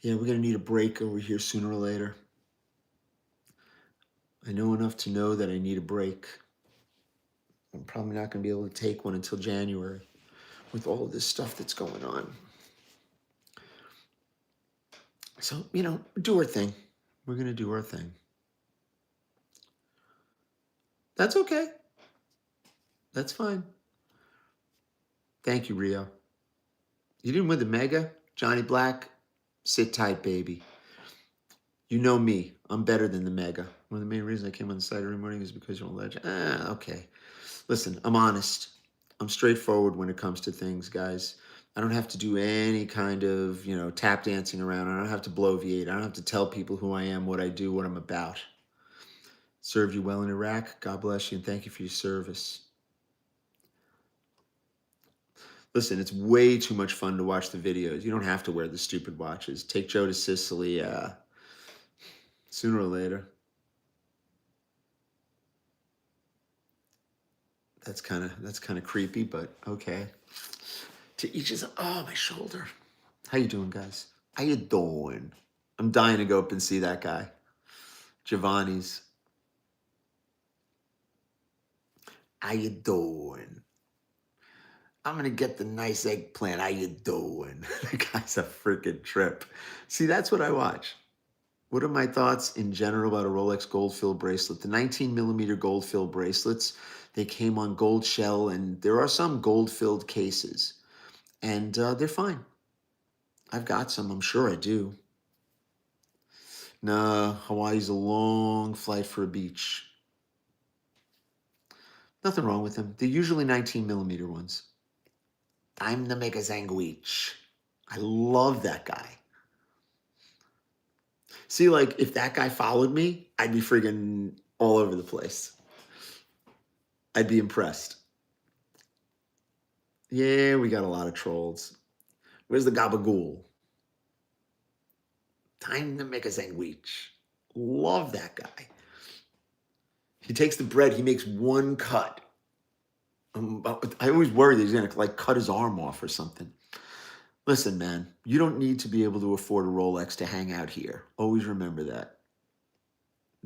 Yeah, we're going to need a break over here sooner or later. I know enough to know that I need a break. I'm probably not going to be able to take one until January with all of this stuff that's going on. So, do our thing. We're going to do our thing. That's okay. That's fine. Thank you, Rio. You didn't win the mega, Johnny Black. Sit tight, baby. You know me. I'm better than the mega. One of the main reasons I came on the site every morning is because you're a legend. Okay. Listen, I'm honest. I'm straightforward when it comes to things, guys. I don't have to do any kind of, tap dancing around. I don't have to bloviate. I don't have to tell people who I am, what I do, what I'm about. Served you well in Iraq. God bless you, and thank you for your service. Listen, it's way too much fun to watch the videos. You don't have to wear the stupid watches. Take Joe to Sicily sooner or later. That's kind of creepy, but okay. To each his. Oh, my shoulder. How you doing, guys? How you doing? I'm dying to go up and see that guy. Giovanni's. How you doing? I'm gonna get the nice eggplant. How you doing? The guy's a freaking trip. See, that's what I watch. What are my thoughts in general about a Rolex gold fill bracelet? The 19mm gold fill bracelets, they came on gold shell, and there are some gold filled cases, and they're fine. I've got some, I'm sure I do. Nah, Hawaii's a long flight for a beach. Nothing wrong with them. They're usually 19mm ones. Time to make a sandwich. I love that guy. See, like, if that guy followed me, I'd be friggin' all over the place. I'd be impressed. Yeah, we got a lot of trolls. Where's the gabagool? Time to make a sandwich. Love that guy. He takes the bread, he makes one cut. I always worry that he's gonna like cut his arm off or something. Listen, man, you don't need to be able to afford a Rolex to hang out here. Always remember that.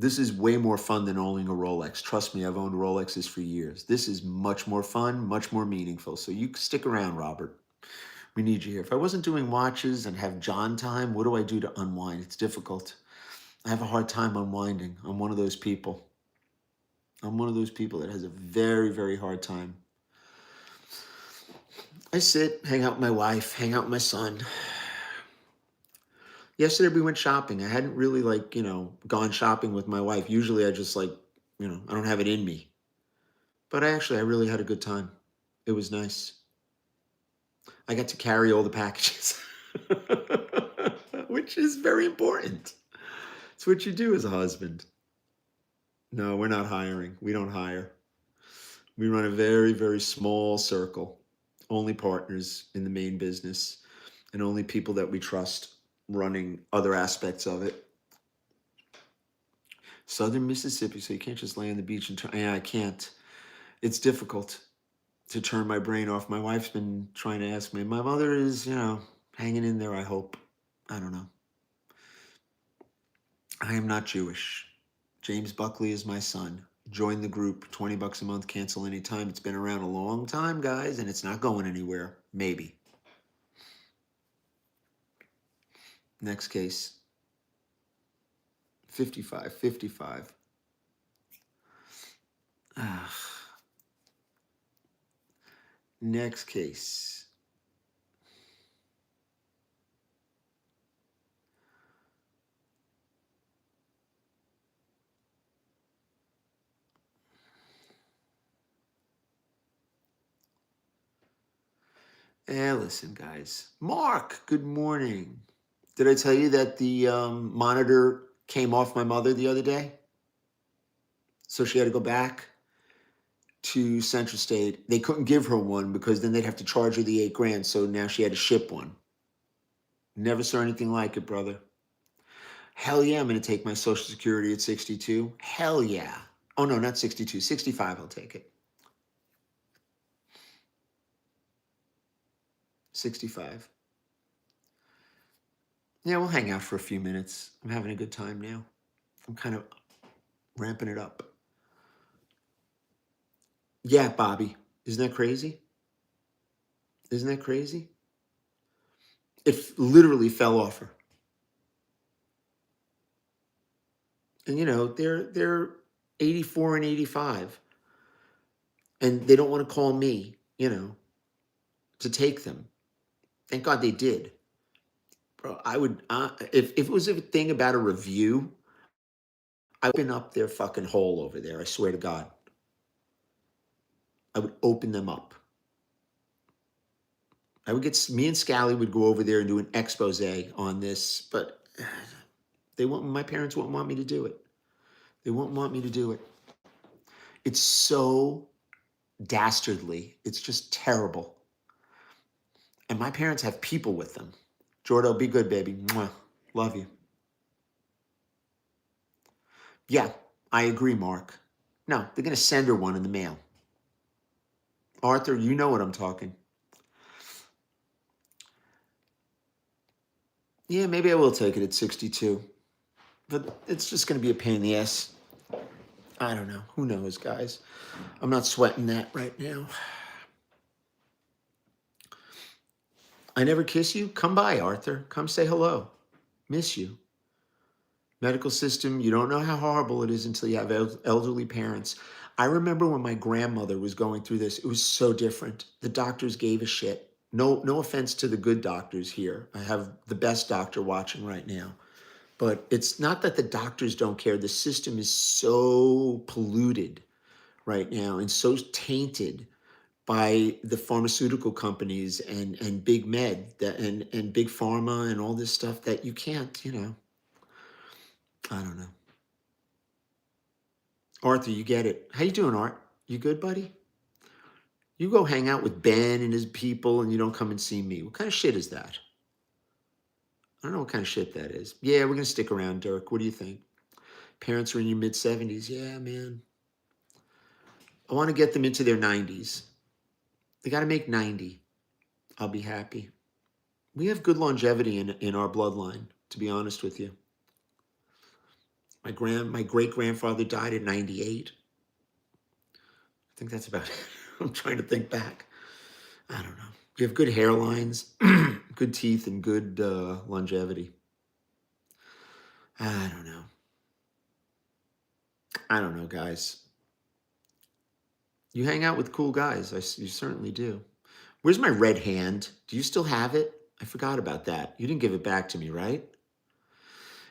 This is way more fun than owning a Rolex. Trust me, I've owned Rolexes for years. This is much more fun, much more meaningful. So you stick around, Robert. We need you here. If I wasn't doing watches and have John time, what do I do to unwind? It's difficult. I have a hard time unwinding. I'm one of those people. I'm one of those people that has a very, very hard time. I sit, hang out with my wife, hang out with my son. Yesterday we went shopping. I hadn't really gone shopping with my wife. Usually I just I don't have it in me. But I really had a good time. It was nice. I got to carry all the packages, which is very important. It's what you do as a husband. No, we're not hiring. We don't hire. We run a very, very small circle. Only partners in the main business and only people that we trust running other aspects of it. Southern Mississippi, so you can't just lay on the beach and turn. Yeah, I can't. It's difficult to turn my brain off. My wife's been trying to ask me. My mother is, hanging in there, I hope. I don't know. I am not Jewish. James Buckley is my son. Join the group, $20 a month, cancel anytime. It's been around a long time, guys, and it's not going anywhere. Maybe. Next case. 55. Next case. Listen, guys. Mark, good morning. Did I tell you that the monitor came off my mother the other day? So she had to go back to Central State. They couldn't give her one because then they'd have to charge her the $8,000. So now she had to ship one. Never saw anything like it, brother. Hell yeah, I'm going to take my Social Security at 62. Hell yeah. Oh, no, not 62. 65, I'll take it. 65. Yeah, we'll hang out for a few minutes. I'm having a good time now. I'm kind of ramping it up. Yeah, Bobby. Isn't that crazy? Isn't that crazy? It literally fell off her. And they're 84 and 85. And they don't want to call me, to take them. Thank God they did. Bro, I would if it was a thing about a review, I would open up their fucking hole over there. I swear to God. I would open them up. Me and Scally would go over there and do an expose on this, but my parents wouldn't want me to do it. They won't want me to do it. It's so dastardly. It's just terrible. And my parents have people with them. Jordo, be good, baby. Mwah. Love you. Yeah, I agree, Mark. No, they're going to send her one in the mail. Arthur, you know what I'm talking. Yeah, maybe I will take it at 62. But it's just going to be a pain in the ass. I don't know. Who knows, guys? I'm not sweating that right now. I never kiss you? Come by, Arthur. Come say hello. Miss you. Medical system, you don't know how horrible it is until you have elderly parents. I remember when my grandmother was going through this, it was so different. The doctors gave a shit. No offense to the good doctors here. I have the best doctor watching right now. But it's not that the doctors don't care. The system is so polluted right now and so tainted by the pharmaceutical companies and big med and big pharma and all this stuff that you can't, I don't know. Arthur, you get it. How you doing, Art? You good, buddy? You go hang out with Ben and his people and you don't come and see me. What kind of shit is that? I don't know what kind of shit that is. Yeah, we're going to stick around, Dirk. What do you think? Parents are in your mid-70s. Yeah, man. I want to get them into their 90s. They got to make 90. I'll be happy. We have good longevity in our bloodline, to be honest with you. My great grandfather died at 98. I think that's about it. I'm trying to think back. I don't know. We have good hairlines, good teeth, and good longevity. I don't know. I don't know, guys. You hang out with cool guys. You certainly do. Where's my red hand? Do you still have it? I forgot about that. You didn't give it back to me, right?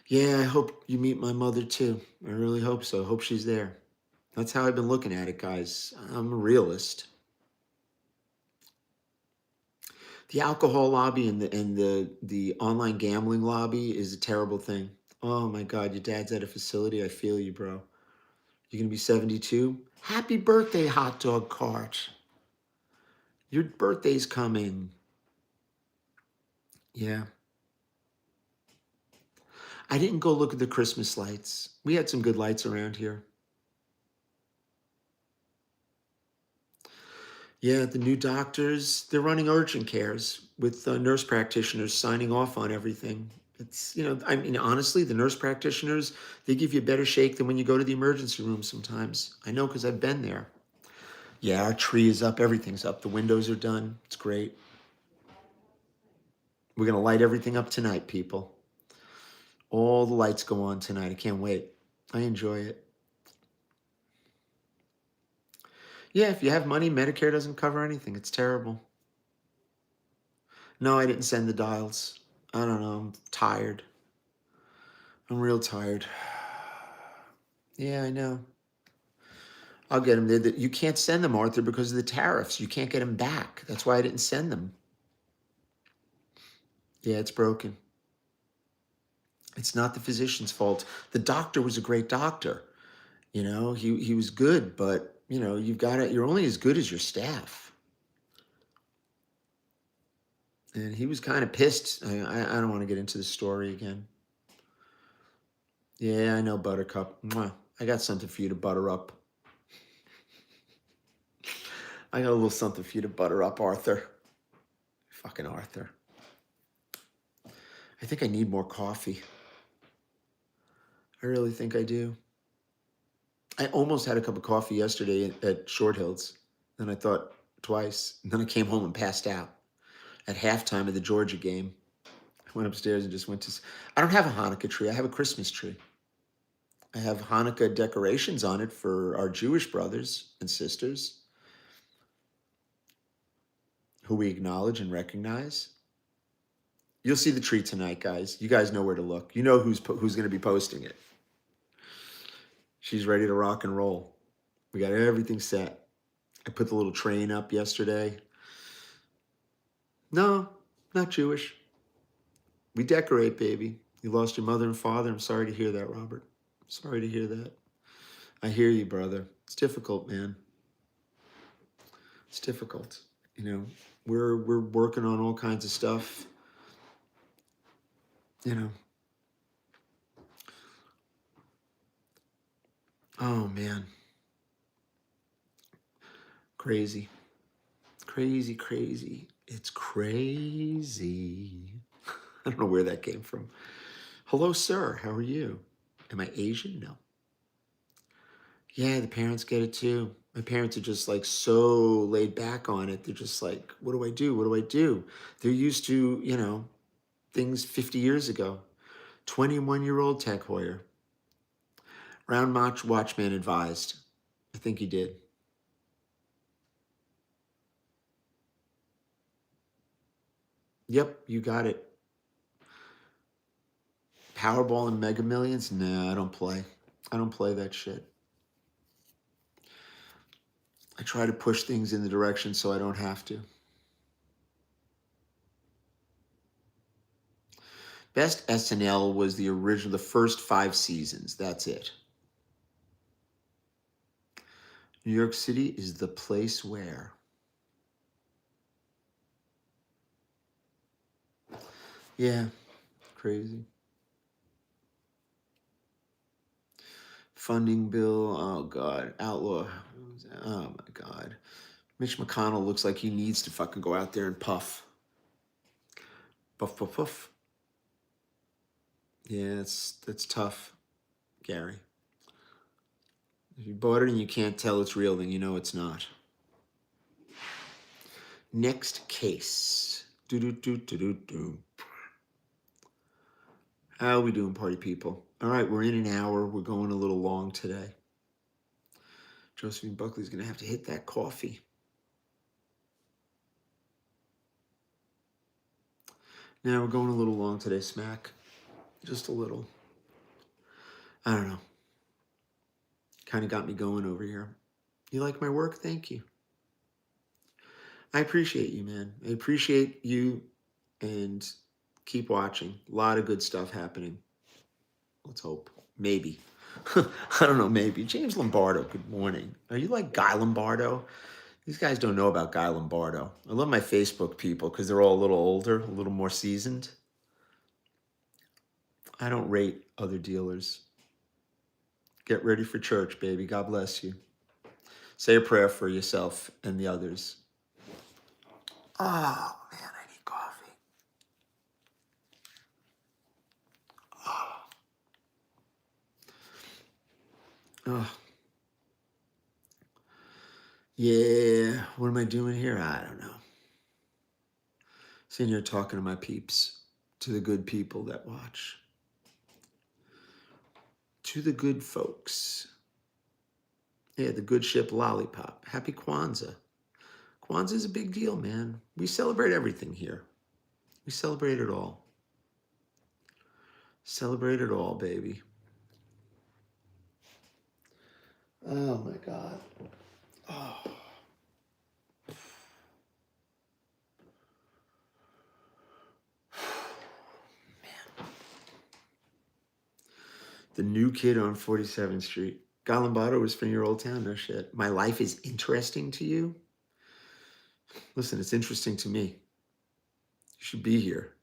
Yeah, I hope you meet my mother too. I really hope so. Hope she's there. That's how I've been looking at it, guys. I'm a realist. The alcohol lobby and the online gambling lobby is a terrible thing. Oh my God, your dad's at a facility. I feel you, bro. You're gonna be 72. Happy birthday, hot dog cart. Your birthday's coming. Yeah. I didn't go look at the Christmas lights. We had some good lights around here. Yeah, the new doctors, they're running urgent cares with nurse practitioners signing off on everything. It's, I mean, honestly, the nurse practitioners, they give you a better shake than when you go to the emergency room sometimes. I know because I've been there. Yeah, our tree is up. Everything's up. The windows are done. It's great. We're going to light everything up tonight, people. All the lights go on tonight. I can't wait. I enjoy it. Yeah, if you have money, Medicare doesn't cover anything. It's terrible. No, I didn't send the dials. I don't know. I'm tired. I'm real tired. Yeah, I know. I'll get them. You can't send them, Arthur, because of the tariffs. You can't get them back. That's why I didn't send them. Yeah, it's broken. It's not the physician's fault. The doctor was a great doctor. He was good, but you're only as good as your staff. And he was kind of pissed. I don't want to get into the story again. Yeah, I know, Buttercup. Mwah. I got something for you to butter up. I got a little something for you to butter up, Arthur. Fucking Arthur. I think I need more coffee. I really think I do. I almost had a cup of coffee yesterday at Short Hills. Then I thought twice. And then I came home and passed out at halftime of the Georgia game. I went upstairs and just went to... I don't have a Hanukkah tree. I have a Christmas tree. I have Hanukkah decorations on it for our Jewish brothers and sisters who we acknowledge and recognize. You'll see the tree tonight, guys. You guys know where to look. You know who's going to be posting it. She's ready to rock and roll. We got everything set. I put the little train up yesterday. No, not Jewish. We decorate, baby. You lost your mother and father. I'm sorry to hear that, Robert. Sorry to hear that. I hear you, brother. It's difficult, man. It's difficult. We're working on all kinds of stuff. Oh man. Crazy. Crazy, crazy. It's crazy. I don't know where that came from. Hello, sir. How are you? Am I Asian? No. Yeah, the parents get it too. My parents are just like so laid back on it. They're just like, what do I do? What do I do? They're used to, things 50 years ago. 21-year-old Tech Hoyer. Round March Watchman advised. I think he did. Yep, you got it. Powerball and Mega Millions? No, I don't play. I don't play that shit. I try to push things in the direction so I don't have to. Best SNL was the first 5 seasons. That's it. New York City is the place where. Yeah, crazy. Funding bill. Oh, God. Outlaw. Oh, my God. Mitch McConnell looks like he needs to fucking go out there and puff. Puff, puff, puff. Yeah, that's tough. Gary. If you bought it and you can't tell it's real, then you know it's not. Next case. Do. How are we doing, party people? All right, we're in an hour. We're going a little long today. Josephine Buckley's going to have to hit that coffee. Now we're going a little long today, Smack. Just a little. I don't know. Kind of got me going over here. You like my work? Thank you. I appreciate you, man. I appreciate you, and keep watching. A lot of good stuff happening. Let's hope. Maybe. I don't know, maybe. James Lombardo, good morning. Are you like Guy Lombardo? These guys don't know about Guy Lombardo. I love my Facebook people because they're all a little older, a little more seasoned. I don't rate other dealers. Get ready for church, baby. God bless you. Say a prayer for yourself and the others. Oh, man, I need coffee. Oh. Yeah, what am I doing here? I don't know. Sitting here talking to my peeps, to the good people that watch, to the good folks. Yeah, the good ship lollipop. Happy Kwanzaa. Kwanzaa is a big deal, man. We celebrate everything here. We celebrate it all. Celebrate it all, baby. Oh, my God. Oh. Man. The new kid on 47th Street. Guy Lombardo was from your old town, no shit. My life is interesting to you? Listen, it's interesting to me. You should be here.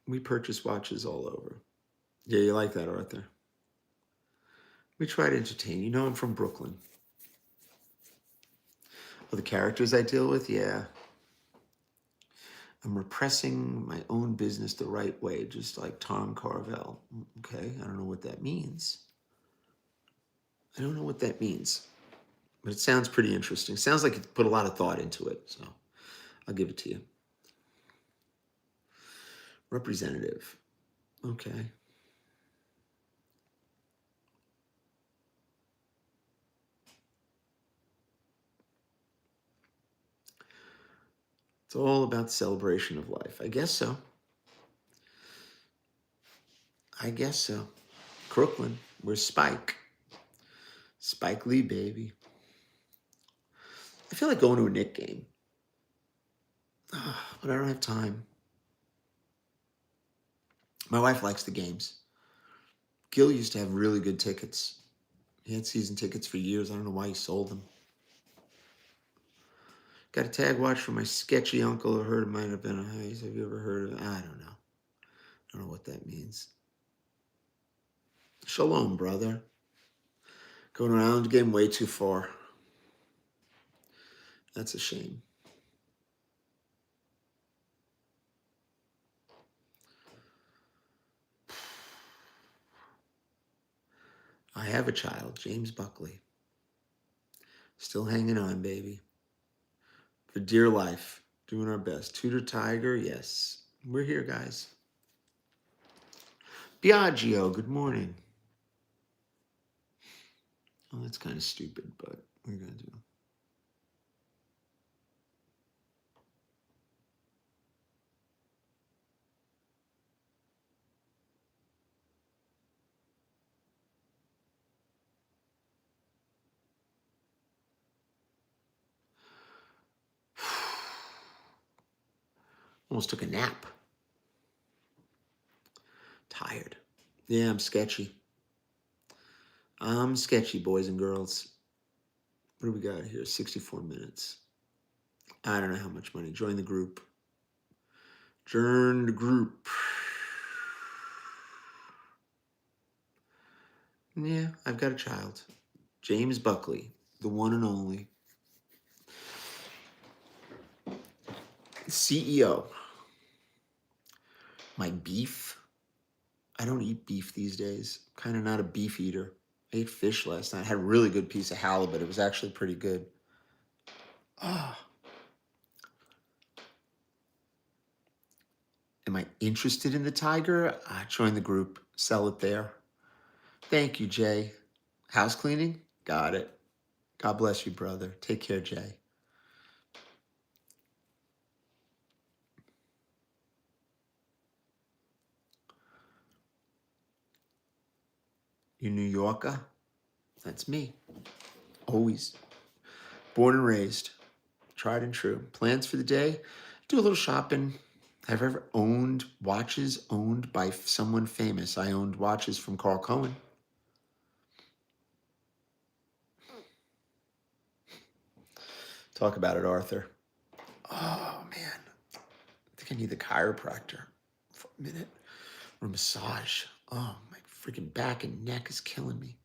We purchase watches all over. Yeah, you like that, Arthur? We try to entertain. You know I'm from Brooklyn. Oh, the characters I deal with? Yeah. I'm repressing my own business the right way, just like Tom Carvel. Okay, I don't know what that means. I don't know what that means. But it sounds pretty interesting. Sounds like you put a lot of thought into it, so I'll give it to you. Representative. Okay. It's all about celebration of life. I guess so. I guess so. Crooklyn. Where's Spike? Spike Lee, baby. I feel like going to a Knick game. But I don't have time. My wife likes the games. Gil used to have really good tickets. He had season tickets for years. I don't know why he sold them. Got a tag watch from my sketchy uncle. I heard it might have been a heist. Have you ever heard of it? I don't know. I don't know what that means. Shalom, brother. Going around the game way too far. That's a shame. I have a child, James Buckley. Still hanging on, baby. For dear life. Doing our best. Tudor Tiger, yes. We're here, guys. Biagio, good morning. Oh, that's kind of stupid, but we're going to do. Almost took a nap. Tired. Yeah, I'm sketchy. I'm sketchy, boys and girls. What do we got here? 64 minutes. I don't know how much money. Join the group. Join the group. Yeah, I've got a child. James Buckley, the one and only. CEO. My beef. I don't eat beef these days. Kind of not a beef eater. I ate fish last night. I had a really good piece of halibut. It was actually pretty good. Ah. Am I interested in the tiger? Join the group. Sell it there. Thank you, Jay. House cleaning? Got it. God bless you, brother. Take care, Jay. You New Yorker? That's me. Always. Born and raised. Tried and true. Plans for the day? Do a little shopping. Have I ever owned watches owned by someone famous? I owned watches from Carl Cohen. Talk about it, Arthur. Oh, man. I think I need the chiropractor for a minute. Or a massage. Oh, my freaking back and neck is killing me.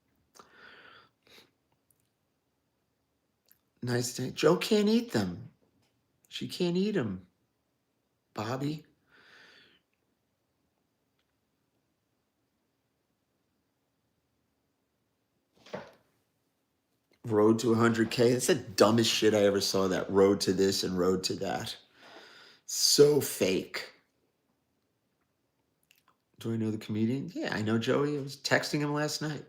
Nice day. Joe can't eat them. She can't eat them. Bobby. Road to 100K. That's the dumbest shit I ever saw. That road to this and road to that. So fake. Do I know the comedian? Yeah, I know Joey. I was texting him last night.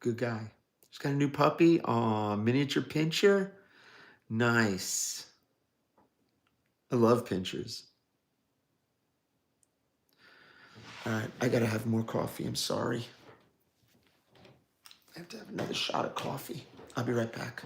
Good guy. He's got a new puppy. Aw, miniature pincher. Nice. I love pinchers. All right, I gotta have more coffee. I'm sorry. I have to have another shot of coffee. I'll be right back.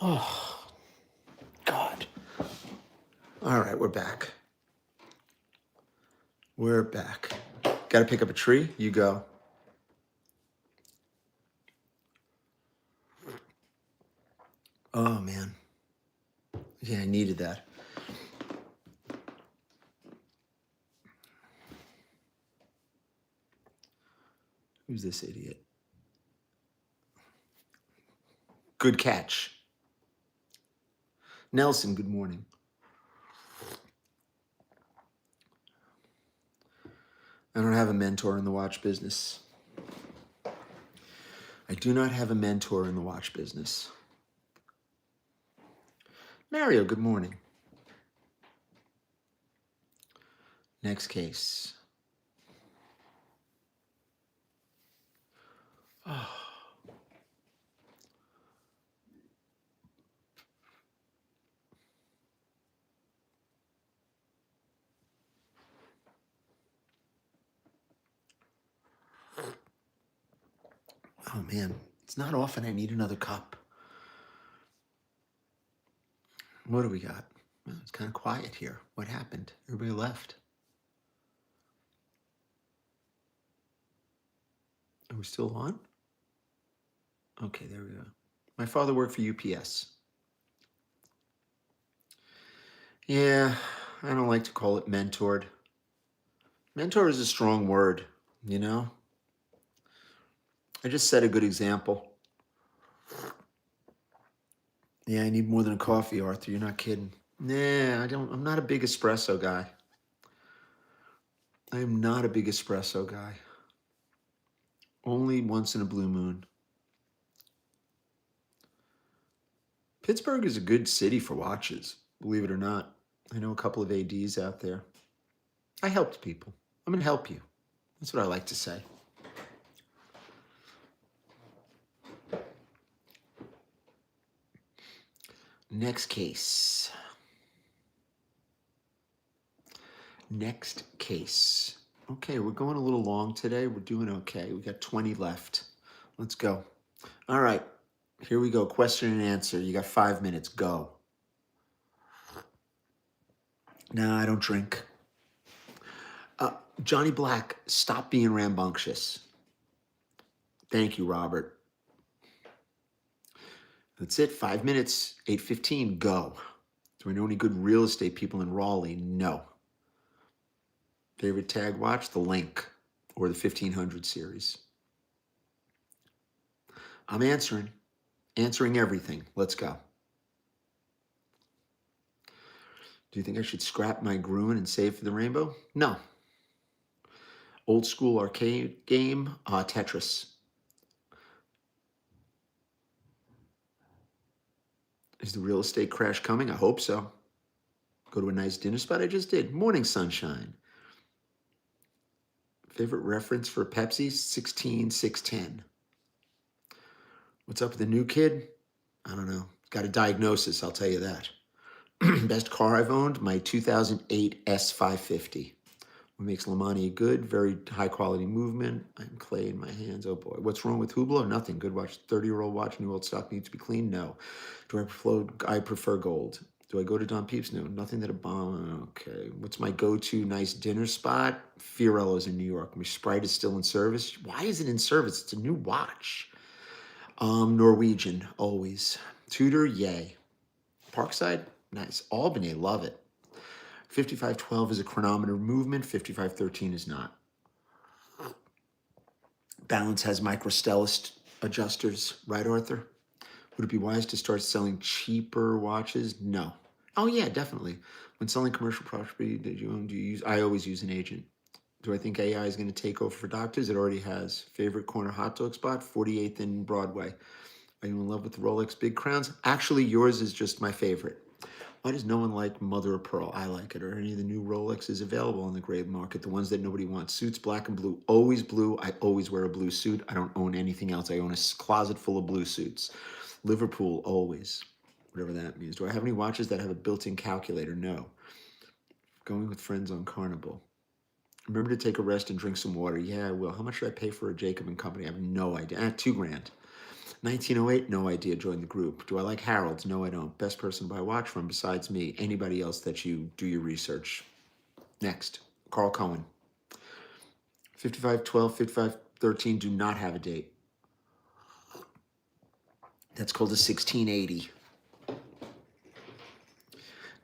Oh, God. All right, we're back. We're back. Got to pick up a tree? You go. Oh, man. Yeah, I needed that. Who's this idiot? Good catch. Nelson, good morning. I don't have a mentor in the watch business. I do not have a mentor in the watch business. Mario, good morning. Next case. Oh. Oh, man. It's not often I need another cup. What do we got? Well, it's kind of quiet here. What happened? Everybody left. Oh, still on? Okay, there we go. My father worked for UPS. Yeah, I don't like to call it mentored. Mentor is a strong word, you know? I just set a good example. Yeah, I need more than a coffee, Arthur. You're not kidding. Nah, I'm not a big espresso guy. I am not a big espresso guy. Only once in a blue moon. Pittsburgh is a good city for watches, believe it or not. I know a couple of ADs out there. I helped people. I'm going to help you. That's what I like to say. Next case. Next case. Okay, we're going a little long today. We're doing okay. We got 20 left. Let's go. All right, here we go. Question and answer. You got 5 minutes. Go. No, I don't drink. Johnny Black, stop being rambunctious. Thank you, Robert. That's it. 5 minutes. 8:15. Go. Do I know any good real estate people in Raleigh? No. Favorite tag watch? The Link or the 1500 series. I'm answering everything. Let's go. Do you think I should scrap my Gruen and save for the rainbow? No. Old school arcade game, Tetris. Is the real estate crash coming? I hope so. Go to a nice dinner spot? I just did. Morning sunshine. Favorite reference for Pepsi? 16610. What's up with the new kid? I don't know. Got a diagnosis, I'll tell you that. Best car I've owned? My 2008 S550. What makes Lamani good? Very high quality movement. I'm clay in my hands. Oh boy. What's wrong with Hublot? Nothing. Good watch. 30-year-old watch. New old stock needs to be cleaned? No. Do I prefer gold? Do I go to Don Peeps? No. Nothing that a bomb. Okay. What's my go-to nice dinner spot? Fiorello's in New York. My Sprite is still in service. Why is it in service? It's a new watch. Norwegian, always. Tudor, yay. Parkside, nice. Albany, love it. 5512 is a chronometer movement. 5513 is not. Balance has microstellist adjusters, right, Arthur? Would it be wise to start selling cheaper watches? No. Oh yeah, definitely. When selling commercial property that you own, I always use an agent. Do I think AI is going to take over for doctors? It already has. Favorite corner hot dog spot? 48th and Broadway. Are you in love with the Rolex Big Crowns? Actually, yours is just my favorite. Why does no one like Mother of Pearl? I like it. Or any of the new Rolexes available on the gray market, the ones that nobody wants. Suits, black and blue. Always blue. I always wear a blue suit. I don't own anything else. I own a closet full of blue suits. Liverpool, always. Whatever that means. Do I have any watches that have a built-in calculator? No. Going with friends on Carnival. Remember to take a rest and drink some water. Yeah, I will. How much should I pay for a Jacob and Company? I have no idea. $2,000. 1908, no idea. Join the group. Do I like Harold's? No, I don't. Best person to buy a watch from besides me. Anybody else that you do your research. Next, Carl Cohen. 5512, 5513 do not have a date. That's called a 1680.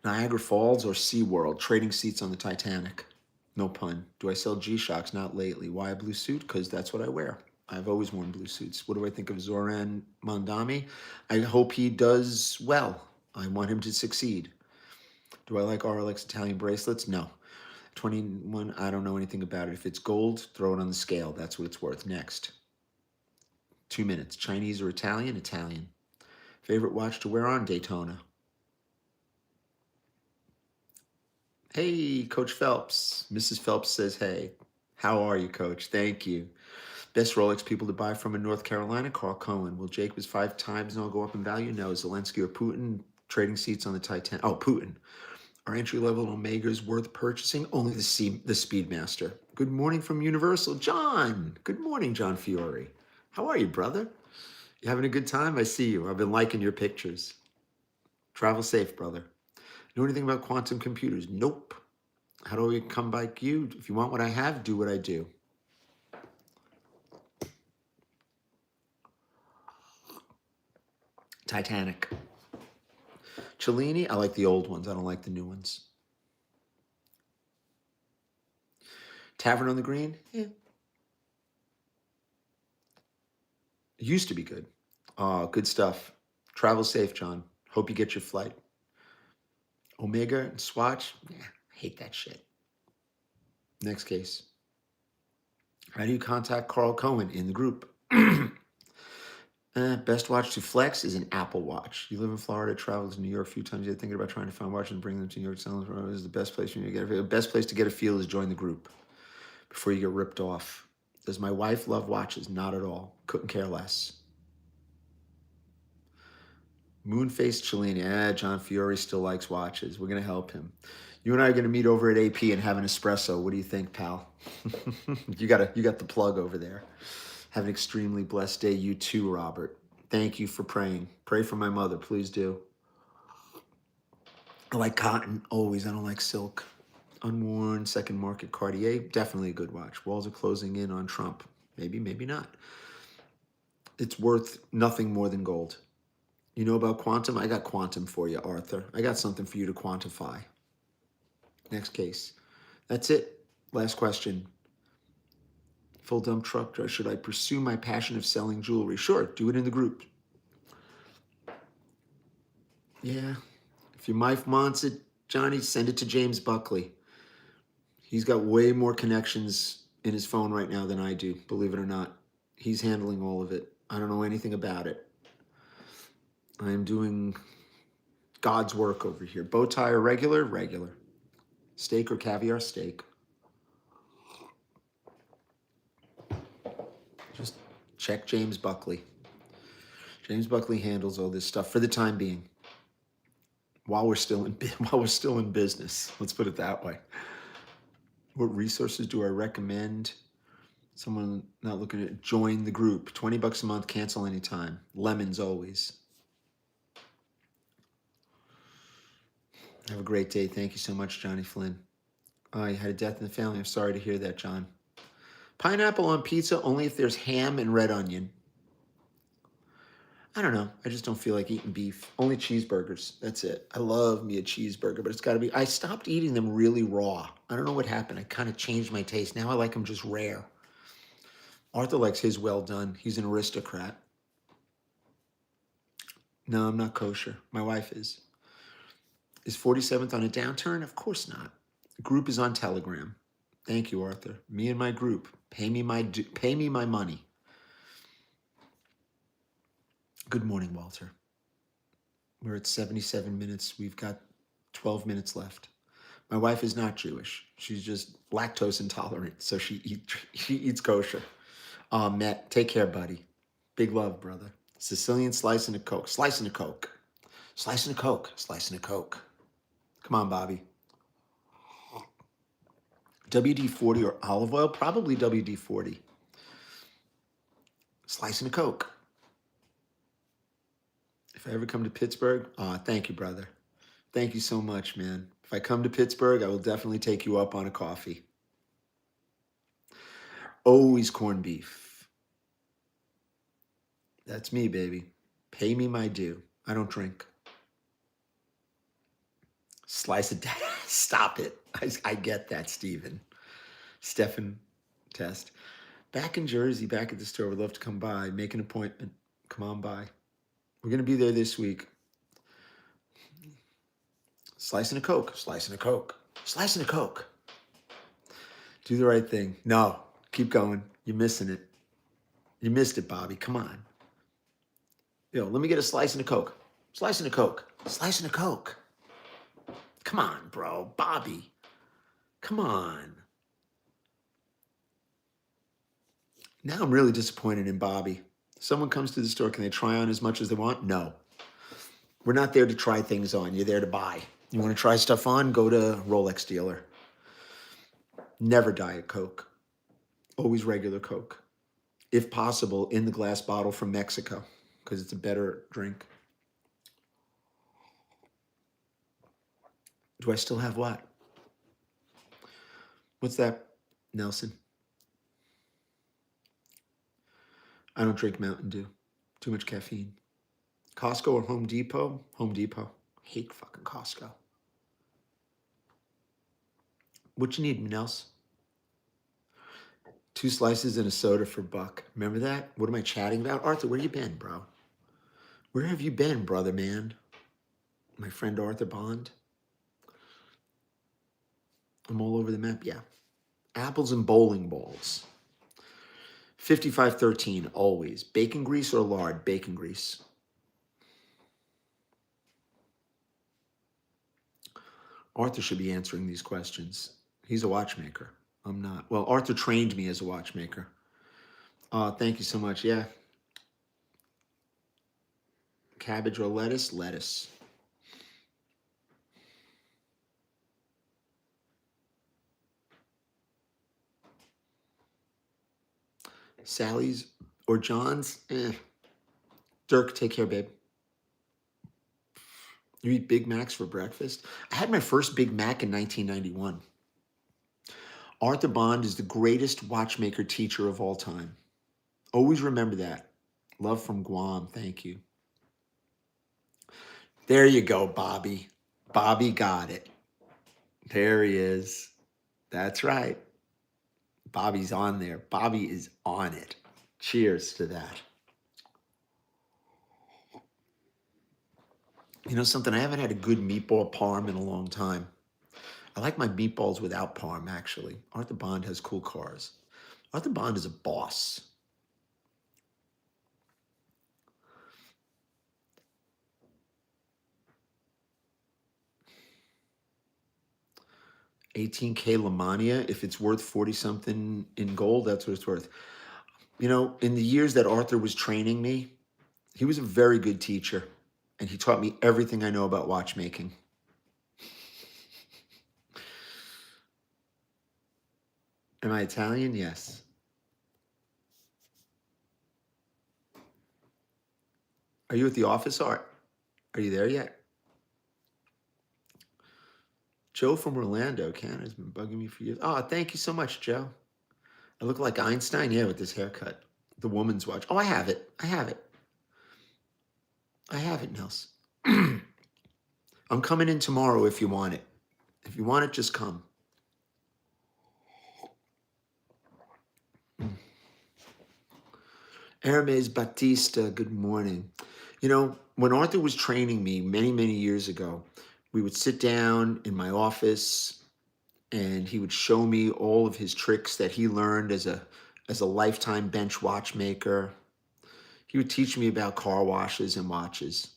Niagara Falls or SeaWorld? Trading seats on the Titanic. No pun. Do I sell G-Shocks? Not lately. Why a blue suit? Because that's what I wear. I've always worn blue suits. What do I think of Zoran Mondami? I hope he does well. I want him to succeed. Do I like RLX Italian bracelets? No. 21, I don't know anything about it. If it's gold, throw it on the scale. That's what it's worth. Next. 2 minutes. Chinese or Italian? Italian. Favorite watch to wear on? Daytona. Hey, Coach Phelps. Mrs. Phelps says, hey. How are you, Coach? Thank you. Best Rolex people to buy from in North Carolina? Carl Cohen. Will Jacobs 5 times and all go up in value? No. Zelensky or Putin? Trading seats on the Titanic. Oh, Putin. Are entry-level Omegas worth purchasing? Only the Speedmaster. Good morning from Universal. John. Good morning, John Fiore. How are you, brother? You having a good time? I see you. I've been liking your pictures. Travel safe, brother. Know anything about quantum computers? Nope. How do we come by you? If you want what I have, do what I do. Titanic. Cellini, I like the old ones. I don't like the new ones. Tavern on the Green, yeah. It used to be good. Good stuff. Travel safe, John. Hope you get your flight. Omega and Swatch, yeah, hate that shit. Next case. How do you contact Carl Cohen in the group? Best watch to flex is an Apple Watch. You live in Florida, travel to New York a few times. You're thinking about trying to find watches and bring them to New York. Is the best place for you to get a feel. The best place to get a feel is join the group before you get ripped off. Does my wife love watches? Not at all. Couldn't care less. Moonface Cellini. John Fiore still likes watches. We're going to help him. You and I are going to meet over at AP and have an espresso. What do you think, pal? You got the plug over there. Have an extremely blessed day. You too, Robert. Thank you for praying. Pray for my mother. Please do. I like cotton. Always. I don't like silk. Unworn second market Cartier. Definitely a good watch. Walls are closing in on Trump. Maybe, maybe not. It's worth nothing more than gold. You know about quantum? I got quantum for you, Arthur. I got something for you to quantify. Next case. That's it. Last question. Full dump truck driver. Should I pursue my passion of selling jewelry? Sure. Do it in the group. Yeah. If your wife wants it, Johnny, send it to James Buckley. He's got way more connections in his phone right now than I do, believe it or not. He's handling all of it. I don't know anything about it. I am doing God's work over here. Bow tie or regular? Regular. Steak or caviar? Steak. Just check James Buckley. James Buckley handles all this stuff for the time being. While we're still in business, let's put it that way. What resources do I recommend? Someone not looking at join the group. $20 a month, cancel anytime. Lemons always. Have a great day. Thank you so much, Johnny Flynn. You had a death in the family. I'm sorry to hear that, John. Pineapple on pizza only if there's ham and red onion. I don't know. I just don't feel like eating beef. Only cheeseburgers. That's it. I love me a cheeseburger, but it's got to be. I stopped eating them really raw. I don't know what happened. I kind of changed my taste. Now I like them just rare. Arthur likes his well done. He's an aristocrat. No, I'm not kosher. My wife is. Is 47th on a downturn? Of course not. The group is on Telegram. Thank you, Arthur. Me and my group. Pay me my money. Good morning, Walter. We're at 77 minutes. We've got 12 minutes left. My wife is not Jewish. She's just lactose intolerant, so she eats kosher. Matt, take care, buddy. Big love, brother. Sicilian slice and a Coke. Slice and a Coke. Slice and a Coke. Slice and a Coke. Come on, Bobby. WD-40 or olive oil? Probably WD-40. Slice and a Coke. If I ever come to Pittsburgh, thank you, brother. Thank you so much, man. If I come to Pittsburgh, I will definitely take you up on a coffee. Always corned beef. That's me, baby. Pay me my due. I don't drink. Slice it down. Stop it. I get that, Steven. Stefan Test. Back in Jersey, back at the store. Would love to come by. Make an appointment. Come on by. We're going to be there this week. Slice and a Coke. Slice and a Coke. Slice and a Coke. Do the right thing. No. Keep going. You're missing it. You missed it, Bobby. Come on. Yo, let me get a slice and a Coke. Slice and a Coke. Slice and a Coke. Come on, bro. Bobby. Come on. Now I'm really disappointed in Bobby. Someone comes to the store, can they try on as much as they want? No. We're not there to try things on. You're there to buy. You want to try stuff on? Go to Rolex dealer. Never Diet Coke. Always regular Coke. If possible, in the glass bottle from Mexico, because it's a better drink. Do I still have what? What's that, Nelson? I don't drink Mountain Dew. Too much caffeine. Costco or Home Depot? Home Depot. Hate fucking Costco. What you need, Nels? 2 slices and a soda for $1. Remember that? What am I chatting about? Arthur, where you been, bro? Where have you been, brother man? My friend Arthur Bond. I'm all over the map. Yeah. Apples and bowling balls. 5513, always. Bacon grease or lard? Bacon grease. Arthur should be answering these questions. He's a watchmaker. I'm not. Well, Arthur trained me as a watchmaker. Thank you so much. Yeah. Cabbage or lettuce? Lettuce. Sally's or John's? Dirk, take care, babe. You eat Big Macs for breakfast? I had my first Big Mac in 1991. Arthur Bond is the greatest watchmaker teacher of all time. Always remember that. Love from Guam. Thank you. There you go, Bobby. Bobby got it. There he is. That's right. Bobby's on there. Bobby is on it. Cheers to that. You know something? I haven't had a good meatball parm in a long time. I like my meatballs without parm, actually. Arthur Bond has cool cars. Arthur Bond is a boss. $18K Lamania, if it's worth 40 something in gold, that's what it's worth. You know, in the years that Arthur was training me, he was a very good teacher, and he taught me everything I know about watchmaking. Am I Italian? Yes. Are you at the office, Art? Are you there yet? Joe from Orlando, Canada, has been bugging me for years. Oh, thank you so much, Joe. I look like Einstein, yeah, with this haircut. The woman's watch. Oh, I have it. I have it. I have it, Nels. I'm coming in tomorrow if you want it. If you want it, just come. Hermes Batista, good morning. You know, when Arthur was training me many, many years ago, we would sit down in my office and he would show me all of his tricks that he learned as a lifetime bench watchmaker. He would teach me about car washes and watches.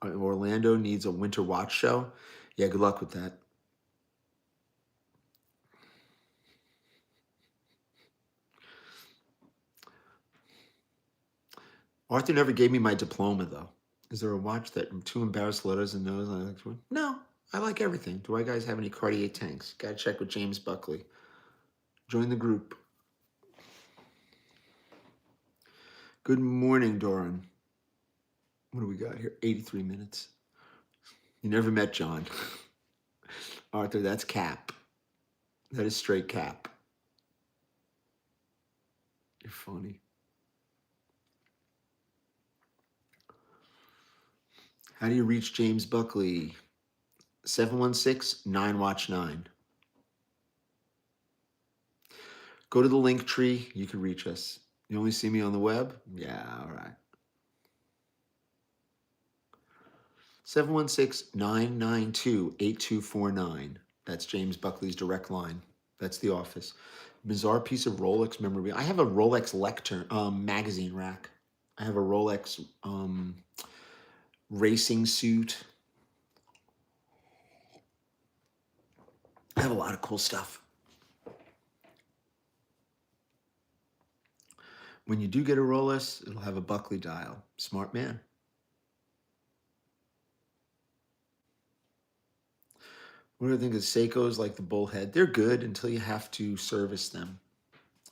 Orlando needs a winter watch show. Yeah, good luck with that. Arthur never gave me my diploma, though. Is there a watch that I'm too embarrassed to let us know? I like to? No, I like everything. Do I guys have any Cartier tanks? Gotta check with James Buckley. Join the group. Good morning, Doran. What do we got here? 83 minutes. You never met John. Arthur, that's cap. That is straight cap. You're funny. How do you reach James Buckley? 716-9watch9. Go to the link tree. You can reach us. You only see me on the web? Yeah, all right. 716-992-8249. That's James Buckley's direct line. That's the office. Bizarre piece of Rolex memorabilia. I have a Rolex lectern magazine rack. I have a Rolex racing suit. I have a lot of cool stuff. When you do get a Rolex, it'll have a Buckley dial. Smart man. What do I think of Seikos like the bullhead? They're good until you have to service them.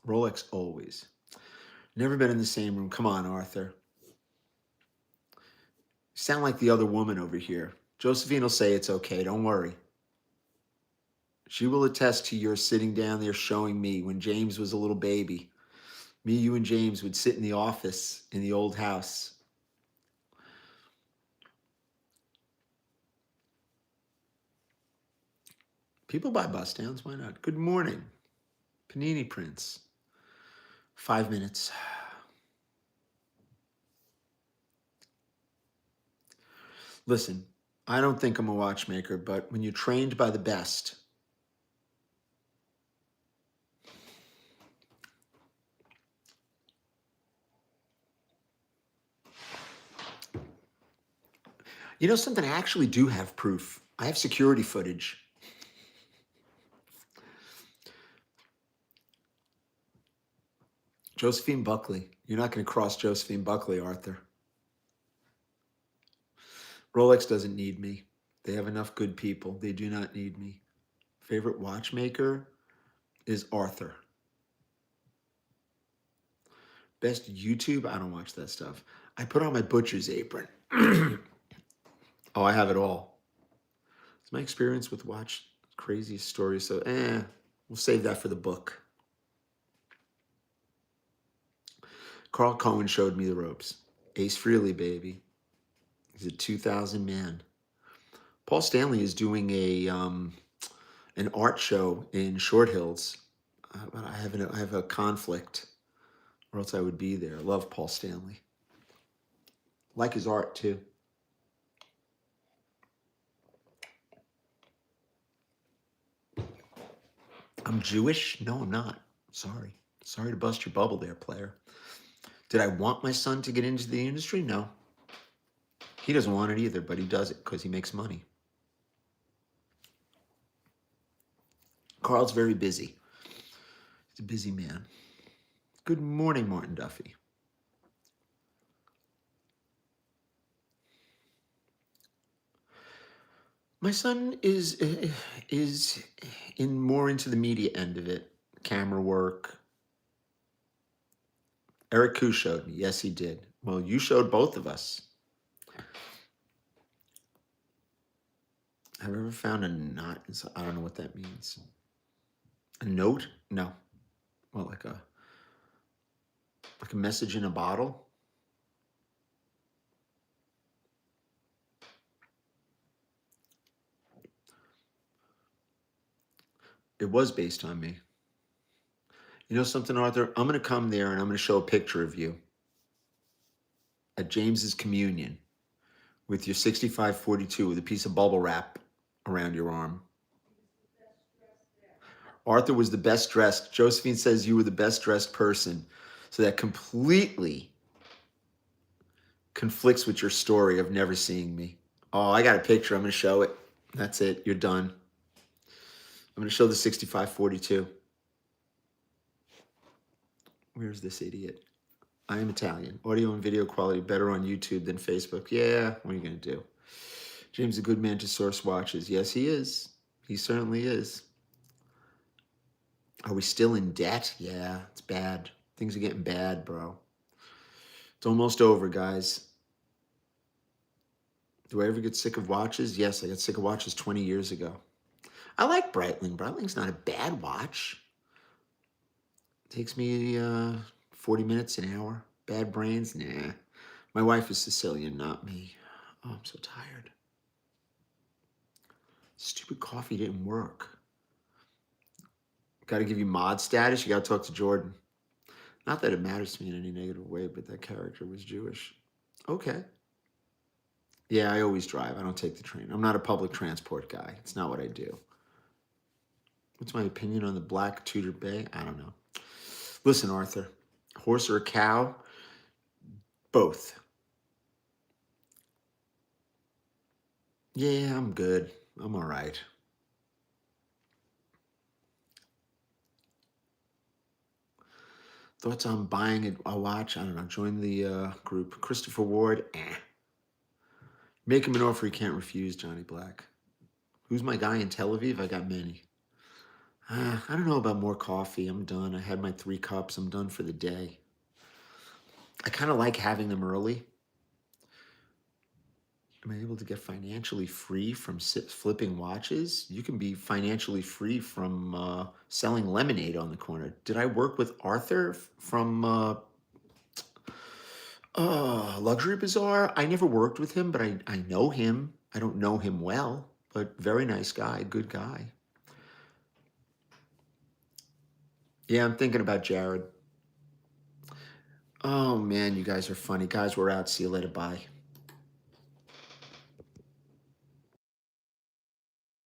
Rolex always. Never been in the same room. Come on, Arthur. You sound like the other woman over here. Josephine will say it's okay. Don't worry. She will attest to your sitting down there showing me when James was a little baby. Me, you, and James would sit in the office in the old house. People buy bus downs. Why not? Good morning. Panini Prince. 5 minutes. Listen, I don't think I'm a watchmaker, but when you're trained by the best, you know something, I actually do have proof. I have security footage. Josephine Buckley. You're not going to cross Josephine Buckley, Arthur. Rolex doesn't need me. They have enough good people. They do not need me. Favorite watchmaker is Arthur. Best YouTube? I don't watch that stuff. I put on my butcher's apron. Oh, I have it all. It's my experience with watch craziest stories. So, we'll save that for the book. Carl Cohen showed me the ropes. Ace Frehley, baby. He's a 2,000 man. Paul Stanley is doing an art show in Short Hills. But I have a conflict, or else I would be there. I love Paul Stanley. Like his art too. I'm Jewish? No, I'm not. Sorry. Sorry to bust your bubble there, player. Did I want my son to get into the industry? No. He doesn't want it either, but he does it because he makes money. Carl's very busy. He's a busy man. Good morning, Martin Duffy. My son is in more into the media end of it, camera work. Eric Koo showed me. Yes, he did. Well, you showed both of us. Have you ever found a knot? I don't know what that means. A note? No. Well, like a message in a bottle? It was based on me. You know something, Arthur? I'm going to come there and I'm going to show a picture of you at James's communion with your 6542 with a piece of bubble wrap around your arm. Arthur was the best dressed. Josephine says you were the best dressed person. So that completely conflicts with your story of never seeing me. Oh, I got a picture. I'm going to show it. That's it. You're done. I'm going to show the 6542. Where's this idiot? I am Italian. Audio and video quality better on YouTube than Facebook. Yeah, what are you going to do? James, a good man to source watches. Yes, he is. He certainly is. Are we still in debt? Yeah, it's bad. Things are getting bad, bro. It's almost over, guys. Do I ever get sick of watches? Yes, I got sick of watches 20 years ago. I like Breitling. Breitling's not a bad watch. It takes me 40 minutes, an hour. Bad brains? Nah. My wife is Sicilian, not me. Oh, I'm so tired. Stupid coffee didn't work. Got to give you mod status. You got to talk to Jordan. Not that it matters to me in any negative way, but that character was Jewish. Okay. Yeah, I always drive. I don't take the train. I'm not a public transport guy. It's not what I do. What's my opinion on the black Tudor Bay? I don't know. Listen, Arthur, horse or a cow? Both. Yeah, I'm good. I'm all right. Thoughts on buying a watch? I don't know. Join the group. Christopher Ward? Make him an offer he can't refuse, Johnny Black. Who's my guy in Tel Aviv? I got many. I don't know about more coffee. I'm done. I had my 3 cups. I'm done for the day. I kind of like having them early. Am I able to get financially free from flipping watches? You can be financially free from selling lemonade on the corner. Did I work with Arthur from Luxury Bazaar? I never worked with him, but I know him. I don't know him well, but very nice guy, good guy. Yeah, I'm thinking about Jared. Oh man, you guys are funny. Guys, we're out. See you later. Bye.